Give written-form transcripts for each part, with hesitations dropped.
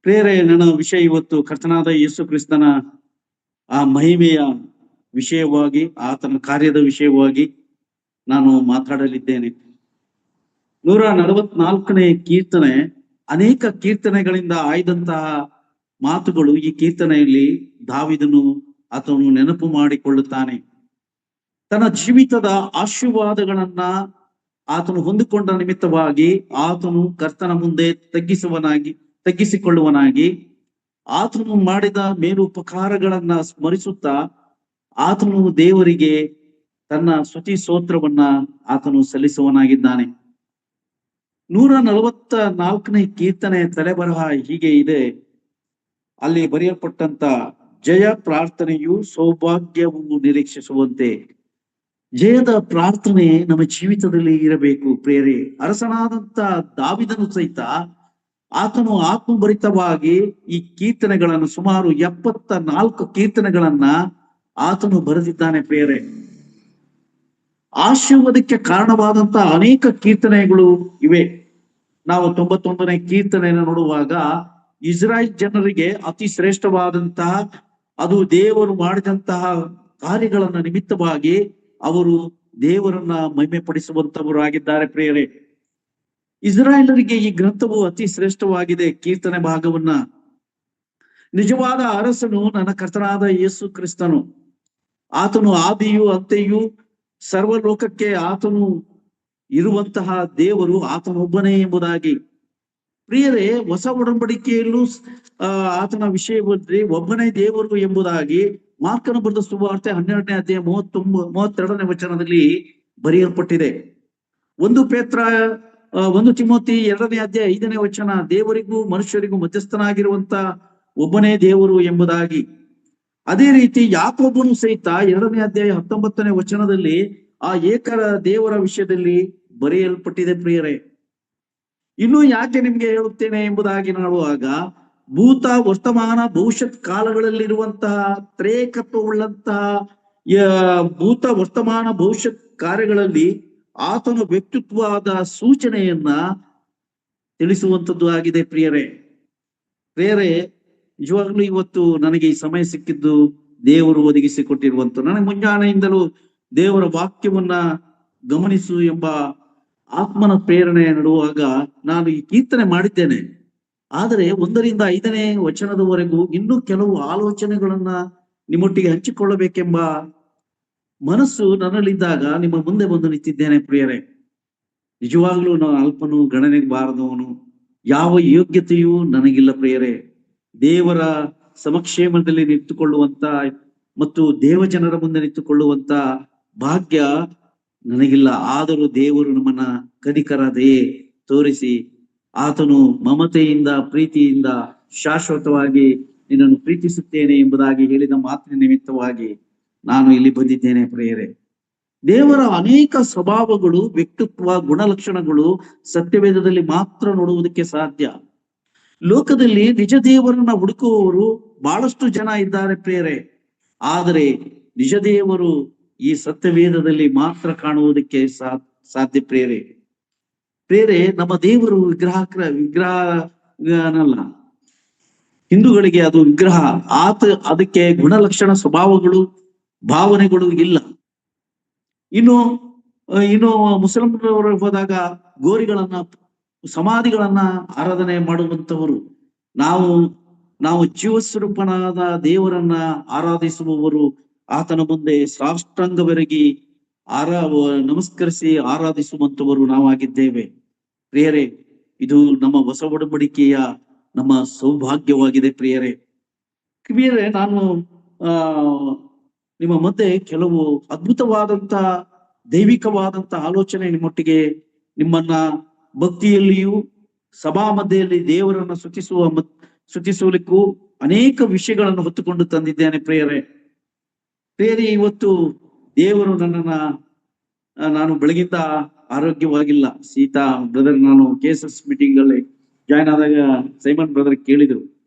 ಪ್ರಿಯರೇ, ನನ್ನ ವಿಷಯ ಇವತ್ತು ಕರ್ತನಾದ ಯೇಸು ಕ್ರಿಸ್ತನ ಆ ಮಹಿಮೆಯ ವಿಷಯವಾಗಿ, ಆತನ ಕಾರ್ಯದ ವಿಷಯವಾಗಿ ನಾನು ಮಾತಾಡಲಿದ್ದೇನೆ. 144ನೇ ಕೀರ್ತನೆ ಅನೇಕ ಕೀರ್ತನೆಗಳಿಂದ ಆಯ್ದಂತಹ ಮಾತುಗಳು. ಈ ಕೀರ್ತನೆಯಲ್ಲಿ ದಾವೀದನು ಆತನು ನೆನಪು ಮಾಡಿಕೊಳ್ಳುತ್ತಾನೆ. ತನ್ನ ಜೀವಿತದ ಆಶೀರ್ವಾದಗಳನ್ನ ಆತನು ಹೊಂದಿಕೊಂಡ ನಿಮಿತ್ತವಾಗಿ ಆತನು ಕರ್ತನ ಮುಂದೆ ತಗ್ಗಿಸಿಕೊಳ್ಳುವನಾಗಿ ಆತನು ಮಾಡಿದ ಮೇಲುಪಕಾರಗಳನ್ನ ಸ್ಮರಿಸುತ್ತಾ ಆತನು ದೇವರಿಗೆ ತನ್ನ ಸ್ತುತಿ ಸ್ತೋತ್ರವನ್ನ ಆತನು ಸಲ್ಲಿಸುವನಾಗಿದ್ದಾನೆ. 144ನೇ ಕೀರ್ತನೆ ತಲೆಬರಹ ಹೀಗೆ ಇದೆ. ಅಲ್ಲಿ ಬರೆಯಲ್ಪಟ್ಟಂತ ಜಯ ಪ್ರಾರ್ಥನೆಯು ಸೌಭಾಗ್ಯವು ನಿರೀಕ್ಷಿಸುವಂತೆ. ಜಯದ ಪ್ರಾರ್ಥನೆ ನಮ್ಮ ಜೀವಿತದಲ್ಲಿ ಇರಬೇಕು ಪ್ರಿಯರೇ. ಅರಸನಾದಂತ ದಾವೀದನು ಸಹಿತ ಆತನು ಆತ್ಮಭರಿತವಾಗಿ ಈ ಕೀರ್ತನೆಗಳನ್ನು ಸುಮಾರು 74 ಕೀರ್ತನೆಗಳನ್ನ ಆತನು ಬರೆದಿದ್ದಾನೆ ಪ್ರಿಯರೇ. ಆಶೀರ್ವಾದಕ್ಕೆ ಕಾರಣವಾದಂತ ಅನೇಕ ಕೀರ್ತನೆಗಳು ಇವೆ. ನಾವು 91ನೇ ಕೀರ್ತನೆಯನ್ನು ನೋಡುವಾಗ ಇಸ್ರಾಯೇಲ್ ಜನರಿಗೆ ಅತಿ ಶ್ರೇಷ್ಠವಾದಂತಹ, ಅದು ದೇವರು ಮಾಡಿದಂತಹ ಕಾರ್ಯಗಳನ್ನ ನಿಮಿತ್ತವಾಗಿ ಅವರು ದೇವರನ್ನ ಮಹಿಮೆ ಪಡಿಸುವಂತವರು ಆಗಿದ್ದಾರೆ ಪ್ರಿಯರೇ. ಇಸ್ರಾಯೇಲರಿಗೆ ಈ ಗ್ರಂಥವು ಅತಿ ಶ್ರೇಷ್ಠವಾಗಿದೆ. ಕೀರ್ತನೆ ಭಾಗವನ್ನ ನಿಜವಾದ ಅರಸನು ನನ್ನ ಕರ್ತನಾದ ಯೇಸು ಕ್ರಿಸ್ತನು. ಆತನು ಆದಿಯು ಅಂತೆಯೂ ಸರ್ವಲೋಕಕ್ಕೆ ಆತನು ಇರುವಂತಹ ದೇವರು ಆತನೊಬ್ಬನೇ ಎಂಬುದಾಗಿ. ಪ್ರಿಯರೇ, ಹೊಸ ಒಡಂಬಡಿಕೆಯಲ್ಲೂ ಆತನ ವಿಷಯದಲ್ಲಿ ಒಬ್ಬನೇ ದೇವರು ಎಂಬುದಾಗಿ ಮಾರ್ಕನ ಬರೆದ ಸುವಾರ್ತೆ 12ನೇ ಅಧ್ಯಾಯ 32ನೇ ವಚನದಲ್ಲಿ ಬರೆಯಲ್ಪಟ್ಟಿದೆ. 1 ತಿಮೋತಿ 2ನೇ ಅಧ್ಯಾಯ 5ನೇ ವಚನ, ದೇವರಿಗೂ ಮನುಷ್ಯರಿಗೂ ಮಧ್ಯಸ್ಥನಾಗಿರುವಂತ ಒಬ್ಬನೇ ದೇವರು ಎಂಬುದಾಗಿ. ಅದೇ ರೀತಿ ಯಾಕೋಬನು ಸಹಿತ 2ನೇ ಅಧ್ಯಾಯ 19ನೇ ವಚನದಲ್ಲಿ ಆ ಏಕರ ದೇವರ ವಿಷಯದಲ್ಲಿ ಬರೆಯಲ್ಪಟ್ಟಿದೆ ಪ್ರಿಯರೇ. ಇನ್ನು ಯಾಕೆ ನಿಮ್ಗೆ ಹೇಳುತ್ತೇನೆ ಎಂಬುದಾಗಿ ನೋಡುವಾಗ, ಭೂತ ವರ್ತಮಾನ ಭವಿಷ್ಯತ್ ಕಾಲಗಳಲ್ಲಿರುವಂತಹ ತ್ರೇಕತ್ವವುಳ್ಳಂತಹ ಭೂತ ವರ್ತಮಾನ ಭವಿಷ್ಯತ್ ಕಾರ್ಯಗಳಲ್ಲಿ ಆತನ ವ್ಯಕ್ತಿತ್ವದ ಸೂಚನೆಯನ್ನ ತಿಳಿಸುವಂಥದ್ದು ಆಗಿದೆ ಪ್ರಿಯರೇ. ನಿಜವಾಗ್ಲೂ ಇವತ್ತು ನನಗೆ ಈ ಸಮಯ ಸಿಕ್ಕಿದ್ದು ದೇವರು ಒದಗಿಸಿಕೊಟ್ಟಿರುವಂತ. ನನಗೆ ಮುಂಜಾನೆಯಿಂದಲೂ ದೇವರ ವಾಕ್ಯವನ್ನ ಗಮನಿಸು ಎಂಬ ಆತ್ಮನ ಪ್ರೇರಣೆ ನಡುವಾಗ ನಾನು ಈ ಕೀರ್ತನೆ ಮಾಡಿದ್ದೇನೆ. ಆದರೆ 1ರಿಂದ 5ನೇ ವಚನದವರೆಗೂ ಇನ್ನೂ ಕೆಲವು ಆಲೋಚನೆಗಳನ್ನ ನಿಮ್ಮೊಟ್ಟಿಗೆ ಹಂಚಿಕೊಳ್ಳಬೇಕೆಂಬ ಮನಸ್ಸು ನನ್ನಲ್ಲಿದ್ದಾಗ ನಿಮ್ಮ ಮುಂದೆ ಬಂದು ನಿಂತಿದ್ದೇನೆ ಪ್ರಿಯರೇ. ನಿಜವಾಗ್ಲೂ ನಾನು ಅಲ್ಪನು, ಗಣನೆಗೆ ಬಾರದವನು, ಯಾವ ಯೋಗ್ಯತೆಯೂ ನನಗಿಲ್ಲ ಪ್ರಿಯರೇ. ದೇವರ ಸಮಕ್ಷೇಮದಲ್ಲಿ ನಿಂತುಕೊಳ್ಳುವಂತ ಮತ್ತು ದೇವಜನರ ಮುಂದೆ ನಿಂತುಕೊಳ್ಳುವಂತ ಭಾಗ್ಯ ನನಗಿಲ್ಲ. ಆದರೂ ದೇವರು ನಮ್ಮನ್ನ ಕನಿಕರದೇ ತೋರಿಸಿ ಆತನು ಮಮತೆಯಿಂದ ಪ್ರೀತಿಯಿಂದ ಶಾಶ್ವತವಾಗಿ ನಿನ್ನನ್ನು ಪ್ರೀತಿಸುತ್ತೇನೆ ಎಂಬುದಾಗಿ ಹೇಳಿದ ಮಾತಿನ ನಿಮಿತ್ತವಾಗಿ ನಾನು ಇಲ್ಲಿ ಬಂದಿದ್ದೇನೆ ಪ್ರಿಯರೇ. ದೇವರ ಅನೇಕ ಸ್ವಭಾವಗಳು, ವ್ಯಕ್ತಿತ್ವ, ಗುಣಲಕ್ಷಣಗಳು ಸತ್ಯವೇದದಲ್ಲಿ ಮಾತ್ರ ನೋಡುವುದಕ್ಕೆ ಸಾಧ್ಯ. ಲೋಕದಲ್ಲಿ ನಿಜ ದೇವರನ್ನ ಹುಡುಕುವವರು ಬಹಳಷ್ಟು ಜನ ಇದ್ದಾರೆ ಪ್ರಿಯರೇ. ಆದರೆ ನಿಜ ದೇವರು ಈ ಸತ್ಯವೇದದಲ್ಲಿ ಮಾತ್ರ ಕಾಣುವುದಕ್ಕೆ ಸಾಧ್ಯ ಪ್ರಿಯರೇ. ನಮ್ಮ ದೇವರು ವಿಗ್ರಹನಲ್ಲ. ಹಿಂದೂಗಳಿಗೆ ಅದು ವಿಗ್ರಹ. ಅದಕ್ಕೆ ಗುಣಲಕ್ಷಣ, ಸ್ವಭಾವಗಳು, ಭಾವನೆಗಳು ಇಲ್ಲ. ಇನ್ನು ಮುಸಲ್ಮಾನರು ಹೋದಾಗ ಗೋರಿಗಳನ್ನ, ಸಮಾಧಿಗಳನ್ನ ಆರಾಧನೆ ಮಾಡುವಂತವರು. ನಾವು ಜೀವಸ್ವರೂಪನಾದ ದೇವರನ್ನ ಆರಾಧಿಸುವವರು. ಆತನ ಮುಂದೆ ಸಾಷ್ಟಾಂಗವೆರಗಿ ನಮಸ್ಕರಿಸಿ ಆರಾಧಿಸುವಂತವರು ನಾವಾಗಿದ್ದೇವೆ ಪ್ರಿಯರೇ. ಇದು ನಮ್ಮ ಹೊಸ ಒಡಂಬಡಿಕೆಯ ನಮ್ಮ ಸೌಭಾಗ್ಯವಾಗಿದೆ ಪ್ರಿಯರೇ. ನಾನು ನಿಮ್ಮ ಮಧ್ಯೆ ಕೆಲವು ಅದ್ಭುತವಾದಂತ ದೈವಿಕವಾದಂತ ಆಲೋಚನೆ ನಿಮ್ಮೊಟ್ಟಿಗೆ, ನಿಮ್ಮನ್ನ ಭಕ್ತಿಯಲ್ಲಿಯೂ ಸಭಾ ಮಧ್ಯೆಯಲ್ಲಿ ದೇವರನ್ನ ಸ್ತುತಿಸುವಲಿಕ್ಕೂ ಅನೇಕ ವಿಷಯಗಳನ್ನು ಹೊತ್ತುಕೊಂಡು ತಂದಿದ್ದೇನೆ ಪ್ರಿಯರೇ. ಇವತ್ತು ದೇವರು ನಾನು ಬೆಳಗಿಂದ ಆರೋಗ್ಯವಾಗಿಲ್ಲ. ಸೀತಾ ಬ್ರದರ್, ನಾನು KSS ಮೀಟಿಂಗ್ ಅಲ್ಲಿ ಜಾಯ್ನ್ ಆದಾಗ ಸೈಮನ್ ಬ್ರದರ್ ಕೇಳಿದ್ರು,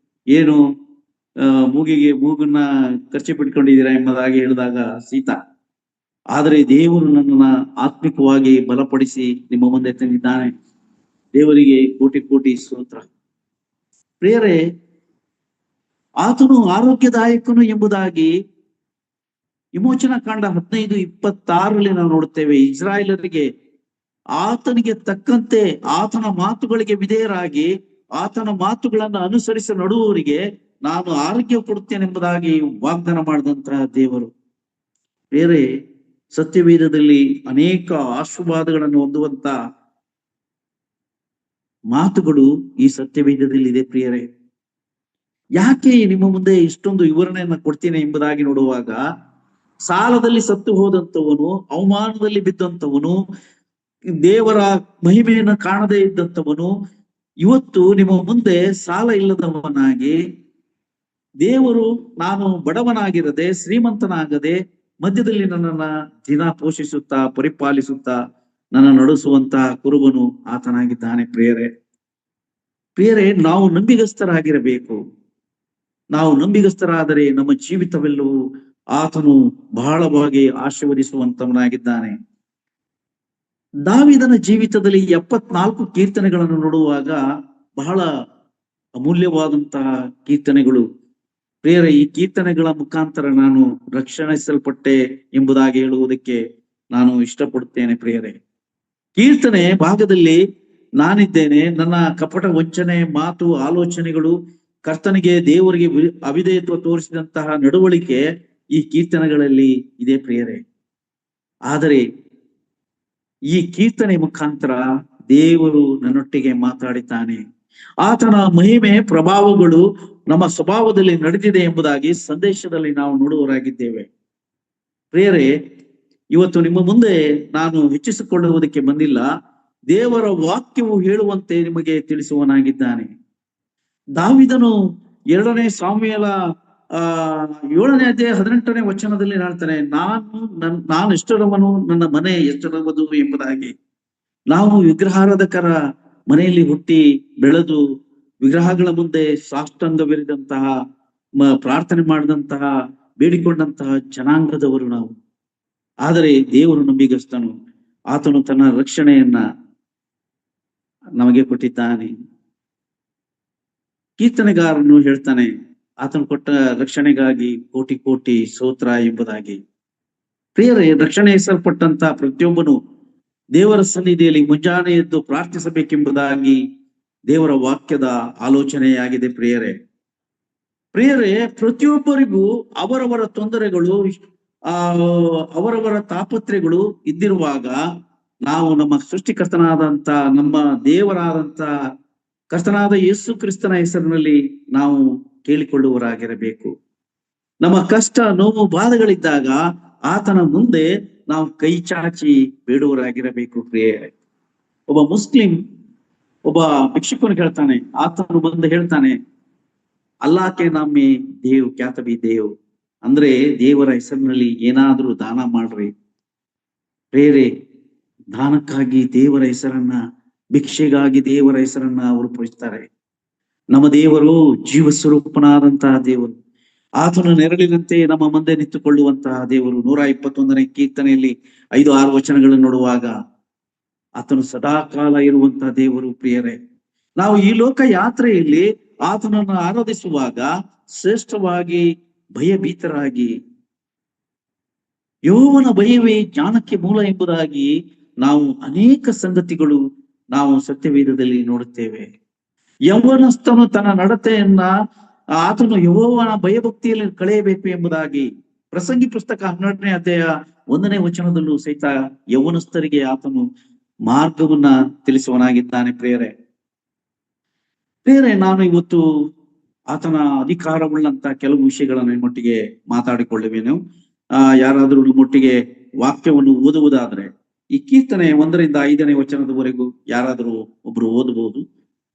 ಏನು ಮೂಗನ್ನ ಖರ್ಚು ಬಿಟ್ಕೊಂಡಿದ್ದೀರಾ ಎಂಬುದಾಗಿ ಹೇಳಿದಾಗ ಸೀತಾ, ಆದರೆ ದೇವರು ನನ್ನನ್ನ ಆತ್ಮಿಕವಾಗಿ ಬಲಪಡಿಸಿ ನಿಮ್ಮ ಮುಂದೆ ತಂದಿದ್ದಾನೆ. ದೇವರಿಗೆ ಕೋಟಿ ಕೋಟಿ ಸ್ತೋತ್ರ ಪ್ರಿಯರೇ. ಆತನು ಆರೋಗ್ಯದಾಯಕನು ಎಂಬುದಾಗಿ ವಿಮೋಚನಾ ಕಾಂಡ 15:26 ನಾವು ನೋಡುತ್ತೇವೆ. ಇಸ್ರಾಯೇಲರಿಗೆ ಆತನಿಗೆ ತಕ್ಕಂತೆ ಆತನ ಮಾತುಗಳಿಗೆ ವಿಧೇಯರಾಗಿ ಆತನ ಮಾತುಗಳನ್ನು ಅನುಸರಿಸಿ ನಡುವವರಿಗೆ ನಾನು ಆರೋಗ್ಯ ಕೊಡುತ್ತೇನೆ ಎಂಬುದಾಗಿ ವಾಗ್ದಾನ ಮಾಡಿದಂತಹ ದೇವರು. ಬೇರೆ ಸತ್ಯವೇದದಲ್ಲಿ ಅನೇಕ ಆಶೀರ್ವಾದಗಳನ್ನು ಹೊಂದುವಂತ ಮಾತುಗಳು ಈ ಸತ್ಯವೇದದಲ್ಲಿ ಇದೆ ಪ್ರಿಯರೇ. ಯಾಕೆ ನಿಮ್ಮ ಮುಂದೆ ಇಷ್ಟೊಂದು ವಿವರಣೆಯನ್ನ ಕೊಡ್ತೇನೆ ಎಂಬುದಾಗಿ ನೋಡುವಾಗ, ಸಾಲದಲ್ಲಿ ಸತ್ತು ಹೋದಂಥವನು, ಅವಮಾನದಲ್ಲಿ ಬಿದ್ದಂಥವನು, ದೇವರ ಮಹಿಮೆಯನ್ನು ಕಾಣದೇ ಇದ್ದಂಥವನು ಇವತ್ತು ನಿಮ್ಮ ಮುಂದೆ ಸಾಲ ಇಲ್ಲದವನಾಗಿ, ದೇವರು ನಾನು ಬಡವನಾಗಿರದೆ ಶ್ರೀಮಂತನಾಗದೆ ಮಧ್ಯದಲ್ಲಿ ನನ್ನನ್ನ ದಿನ ಪೋಷಿಸುತ್ತಾ ಪರಿಪಾಲಿಸುತ್ತಾ ನನ್ನ ನಡೆಸುವಂತಹ ಕುರುಬನು ಆತನಾಗಿದ್ದಾನೆ. ಪ್ರಿಯರೇ, ನಾವು ನಂಬಿಗಸ್ತರಾಗಿರಬೇಕು. ನಾವು ನಂಬಿಗಸ್ತರಾದರೆ ನಮ್ಮ ಜೀವಿತವೆಲ್ಲವೂ ಆತನು ಬಹಳವಾಗಿ ಆಶೀರ್ವದಿಸುವಂತವನಾಗಿದ್ದಾನೆ. ದಾವೀದನ ಜೀವಿತದಲ್ಲಿ 74 ಕೀರ್ತನೆಗಳನ್ನು ನೋಡುವಾಗ ಬಹಳ ಅಮೂಲ್ಯವಾದಂತಹ ಕೀರ್ತನೆಗಳು. ಪ್ರಿಯರೇ, ಈ ಕೀರ್ತನೆಗಳ ಮುಖಾಂತರ ನಾನು ರಕ್ಷಣಿಸಲ್ಪಟ್ಟೆ ಎಂಬುದಾಗಿ ಹೇಳುವುದಕ್ಕೆ ನಾನು ಇಷ್ಟಪಡುತ್ತೇನೆ. ಪ್ರಿಯರೇ, ಕೀರ್ತನೆ ಭಾಗದಲ್ಲಿ ನಾನಿದ್ದೇನೆ, ನನ್ನ ಕಪಟ ವಂಚನೆ ಮಾತು ಆಲೋಚನೆಗಳು ಕರ್ತನಿಗೆ ದೇವರಿಗೆ ಅವಿಧೇಯತ್ವ ತೋರಿಸಿದಂತಹ ನಡವಳಿಕೆ ಈ ಕೀರ್ತನೆಗಳಲ್ಲಿ ಇದೆ ಪ್ರಿಯರೇ. ಆದರೆ ಈ ಕೀರ್ತನೆ ಮುಖಾಂತರ ದೇವರು ನನ್ನೊಟ್ಟಿಗೆ ಮಾತಾಡಿದ್ದಾನೆ. ಆತನ ಮಹಿಮೆ ಪ್ರಭಾವಗಳು ನಮ್ಮ ಸ್ವಭಾವದಲ್ಲಿ ನಡೆದಿದೆ ಎಂಬುದಾಗಿ ಸಂದೇಶದಲ್ಲಿ ನಾವು ನೋಡುವವರಾಗಿದ್ದೇವೆ. ಪ್ರಿಯರೇ, ಇವತ್ತು ನಿಮ್ಮ ಮುಂದೆ ನಾನು ಹೆಚ್ಚಿಸಿಕೊಳ್ಳುವುದಕ್ಕೆ ಬಂದಿಲ್ಲ. ದೇವರ ವಾಕ್ಯವು ಹೇಳುವಂತೆ ನಿಮಗೆ ತಿಳಿಸುವನಾಗಿದ್ದಾನೆ. ದಾವೀದನು 2ನೇ ಸಾಮುವೇಲ 7ನೇ ಅಧ್ಯಾಯ 18ನೇ ವಚನದಲ್ಲಿ ಹೇಳ್ತಾನೆ, ನಾನು ಎಷ್ಟರವನು, ನನ್ನ ಮನೆ ಎಷ್ಟರವದು ಎಂಬುದಾಗಿ. ನಾವು ವಿಗ್ರಹಾರಾಧಕರ ಮನೆಯಲ್ಲಿ ಹುಟ್ಟಿ ಬೆಳೆದು ವಿಗ್ರಹಗಳ ಮುಂದೆ ಸಾಷ್ಟಾಂಗವಿರಿದಂತಹ ಪ್ರಾರ್ಥನೆ ಮಾಡಿದಂತಹ ಬೇಡಿಕೊಂಡಂತಹ ಜನಾಂಗದವರು ನಾವು. ಆದರೆ ದೇವರು ನಂಬಿಗಸ್ತನು. ಆತನು ತನ್ನ ರಕ್ಷಣೆಯನ್ನ ನಮಗೆ ಕೊಟ್ಟಿದ್ದಾನೆ. ಕೀರ್ತನೆಗಾರನು ಹೇಳ್ತಾನೆ, ಆತನು ಕೊಟ್ಟ ರಕ್ಷಣೆಗಾಗಿ ಕೋಟಿ ಕೋಟಿ ಸ್ತೋತ್ರ ಎಂಬುದಾಗಿ. ಪ್ರಿಯರೇ, ರಕ್ಷಣೆ ಪ್ರತಿಯೊಬ್ಬನು ದೇವರ ಸನ್ನಿಧಿಯಲ್ಲಿ ಮುಂಜಾನೆ ಎದ್ದು ಪ್ರಾರ್ಥಿಸಬೇಕೆಂಬುದಾಗಿ ದೇವರ ವಾಕ್ಯದ ಆಲೋಚನೆಯಾಗಿದೆ. ಪ್ರಿಯರೇ, ಪ್ರತಿಯೊಬ್ಬರಿಗೂ ಅವರವರ ತೊಂದರೆಗಳು ಅವರವರ ತಾಪತ್ರೆಗಳು ಇದ್ದಿರುವಾಗ ನಾವು ನಮ್ಮ ಸೃಷ್ಟಿಕರ್ತನಾದಂತ ನಮ್ಮ ದೇವರಾದಂತ ಕರ್ತನಾದ ಯೇಸು ಕ್ರಿಸ್ತನ ಹೆಸರಿನಲ್ಲಿ ನಾವು ಕೇಳಿಕೊಳ್ಳುವರಾಗಿರಬೇಕು. ನಮ್ಮ ಕಷ್ಟ ನೋವು ಬಾಧೆಗಳಿದ್ದಾಗ ಆತನ ಮುಂದೆ ನಾವು ಕೈ ಚಾಚಿ ಬೇಡುವರಾಗಿರಬೇಕು. ಪ್ರಿಯರೇ, ಒಬ್ಬ ಮುಸ್ಲಿಂ ಒಬ್ಬ ಭಿಕ್ಷುಕನು ಹೇಳ್ತಾನೆ, ಆತನು ಬಂದು ಹೇಳ್ತಾನೆ, ಅಲ್ಲಾಕೆ ನಮ್ಮಿ ದೇವ್ ಕ್ಯಾತಬಿ ದೇವ್, ಅಂದ್ರೆ ದೇವರ ಹೆಸರಿನಲ್ಲಿ ಏನಾದ್ರೂ ದಾನ ಮಾಡ್ರಿ. ಪ್ರಿಯರೇ, ದಾನಕ್ಕಾಗಿ ದೇವರ ಹೆಸರನ್ನ, ಭಿಕ್ಷೆಗಾಗಿ ದೇವರ ಹೆಸರನ್ನ ಅವರು ಪೂಜಿಸ್ತಾರೆ. ನಮ್ಮ ದೇವರು ಜೀವ ಸ್ವರೂಪನಾದಂತಹ ದೇವರು, ಆತನ ನೆರಳಿನಂತೆ ನಮ್ಮ ಮುಂದೆ ನಿಂತುಕೊಳ್ಳುವಂತಹ ದೇವರು. 121ನೇ ಕೀರ್ತನೆಯಲ್ಲಿ 5-6 ವಚನಗಳನ್ನು ನೋಡುವಾಗ ಆತನು ಸದಾಕಾಲ ಇರುವಂತಹ ದೇವರು. ಪ್ರಿಯರೇ, ನಾವು ಈ ಲೋಕ ಯಾತ್ರೆಯಲ್ಲಿ ಆತನನ್ನು ಆರಾಧಿಸುವಾಗ ಶ್ರೇಷ್ಠವಾಗಿ ಭಯಭೀತರಾಗಿ, ಯೆಹೋವನ ಭಯವೇ ಜ್ಞಾನಕ್ಕೆ ಮೂಲ ಎಂಬುದಾಗಿ ನಾವು ಅನೇಕ ಸಂಗತಿಗಳು ನಾವು ಸತ್ಯವೇದದಲ್ಲಿ ನೋಡುತ್ತೇವೆ. ಯೌವನಸ್ಥನು ತನ್ನ ನಡತೆಯನ್ನ ಆತನು ಯೆಹೋವನ ಭಯಭಕ್ತಿಯಲ್ಲಿ ಕಳೆಯಬೇಕು ಎಂಬುದಾಗಿ ಪ್ರಸಂಗಿ ಪುಸ್ತಕ 12ನೇ ಅಧ್ಯಾಯ 1ನೇ ವಚನದಲ್ಲೂ ಸಹಿತ ಯೌವನಸ್ಥರಿಗೆ ಆತನು ಮಾರ್ಗವನ್ನ ತಿಳಿಸುವನಾಗಿದ್ದಾನೆ. ಪ್ರಿಯರೇ, ನಾನು ಇವತ್ತು ಆತನ ಅಧಿಕಾರವುಳ್ಳಂತ ಕೆಲವು ವಿಷಯಗಳನ್ನು ನಿಮ್ಮೊಟ್ಟಿಗೆ ಮಾತಾಡಿಕೊಳ್ಳುವೇನು. ಯಾರಾದ್ರೂ ನಿಮ್ಮೊಟ್ಟಿಗೆ ವಾಕ್ಯವನ್ನು ಓದುವುದಾದ್ರೆ ಈ ಕೀರ್ತನೆ 1ರಿಂದ 5ನೇ ವಚನದವರೆಗೂ ಯಾರಾದರೂ ಒಬ್ರು ಓದಬಹುದು.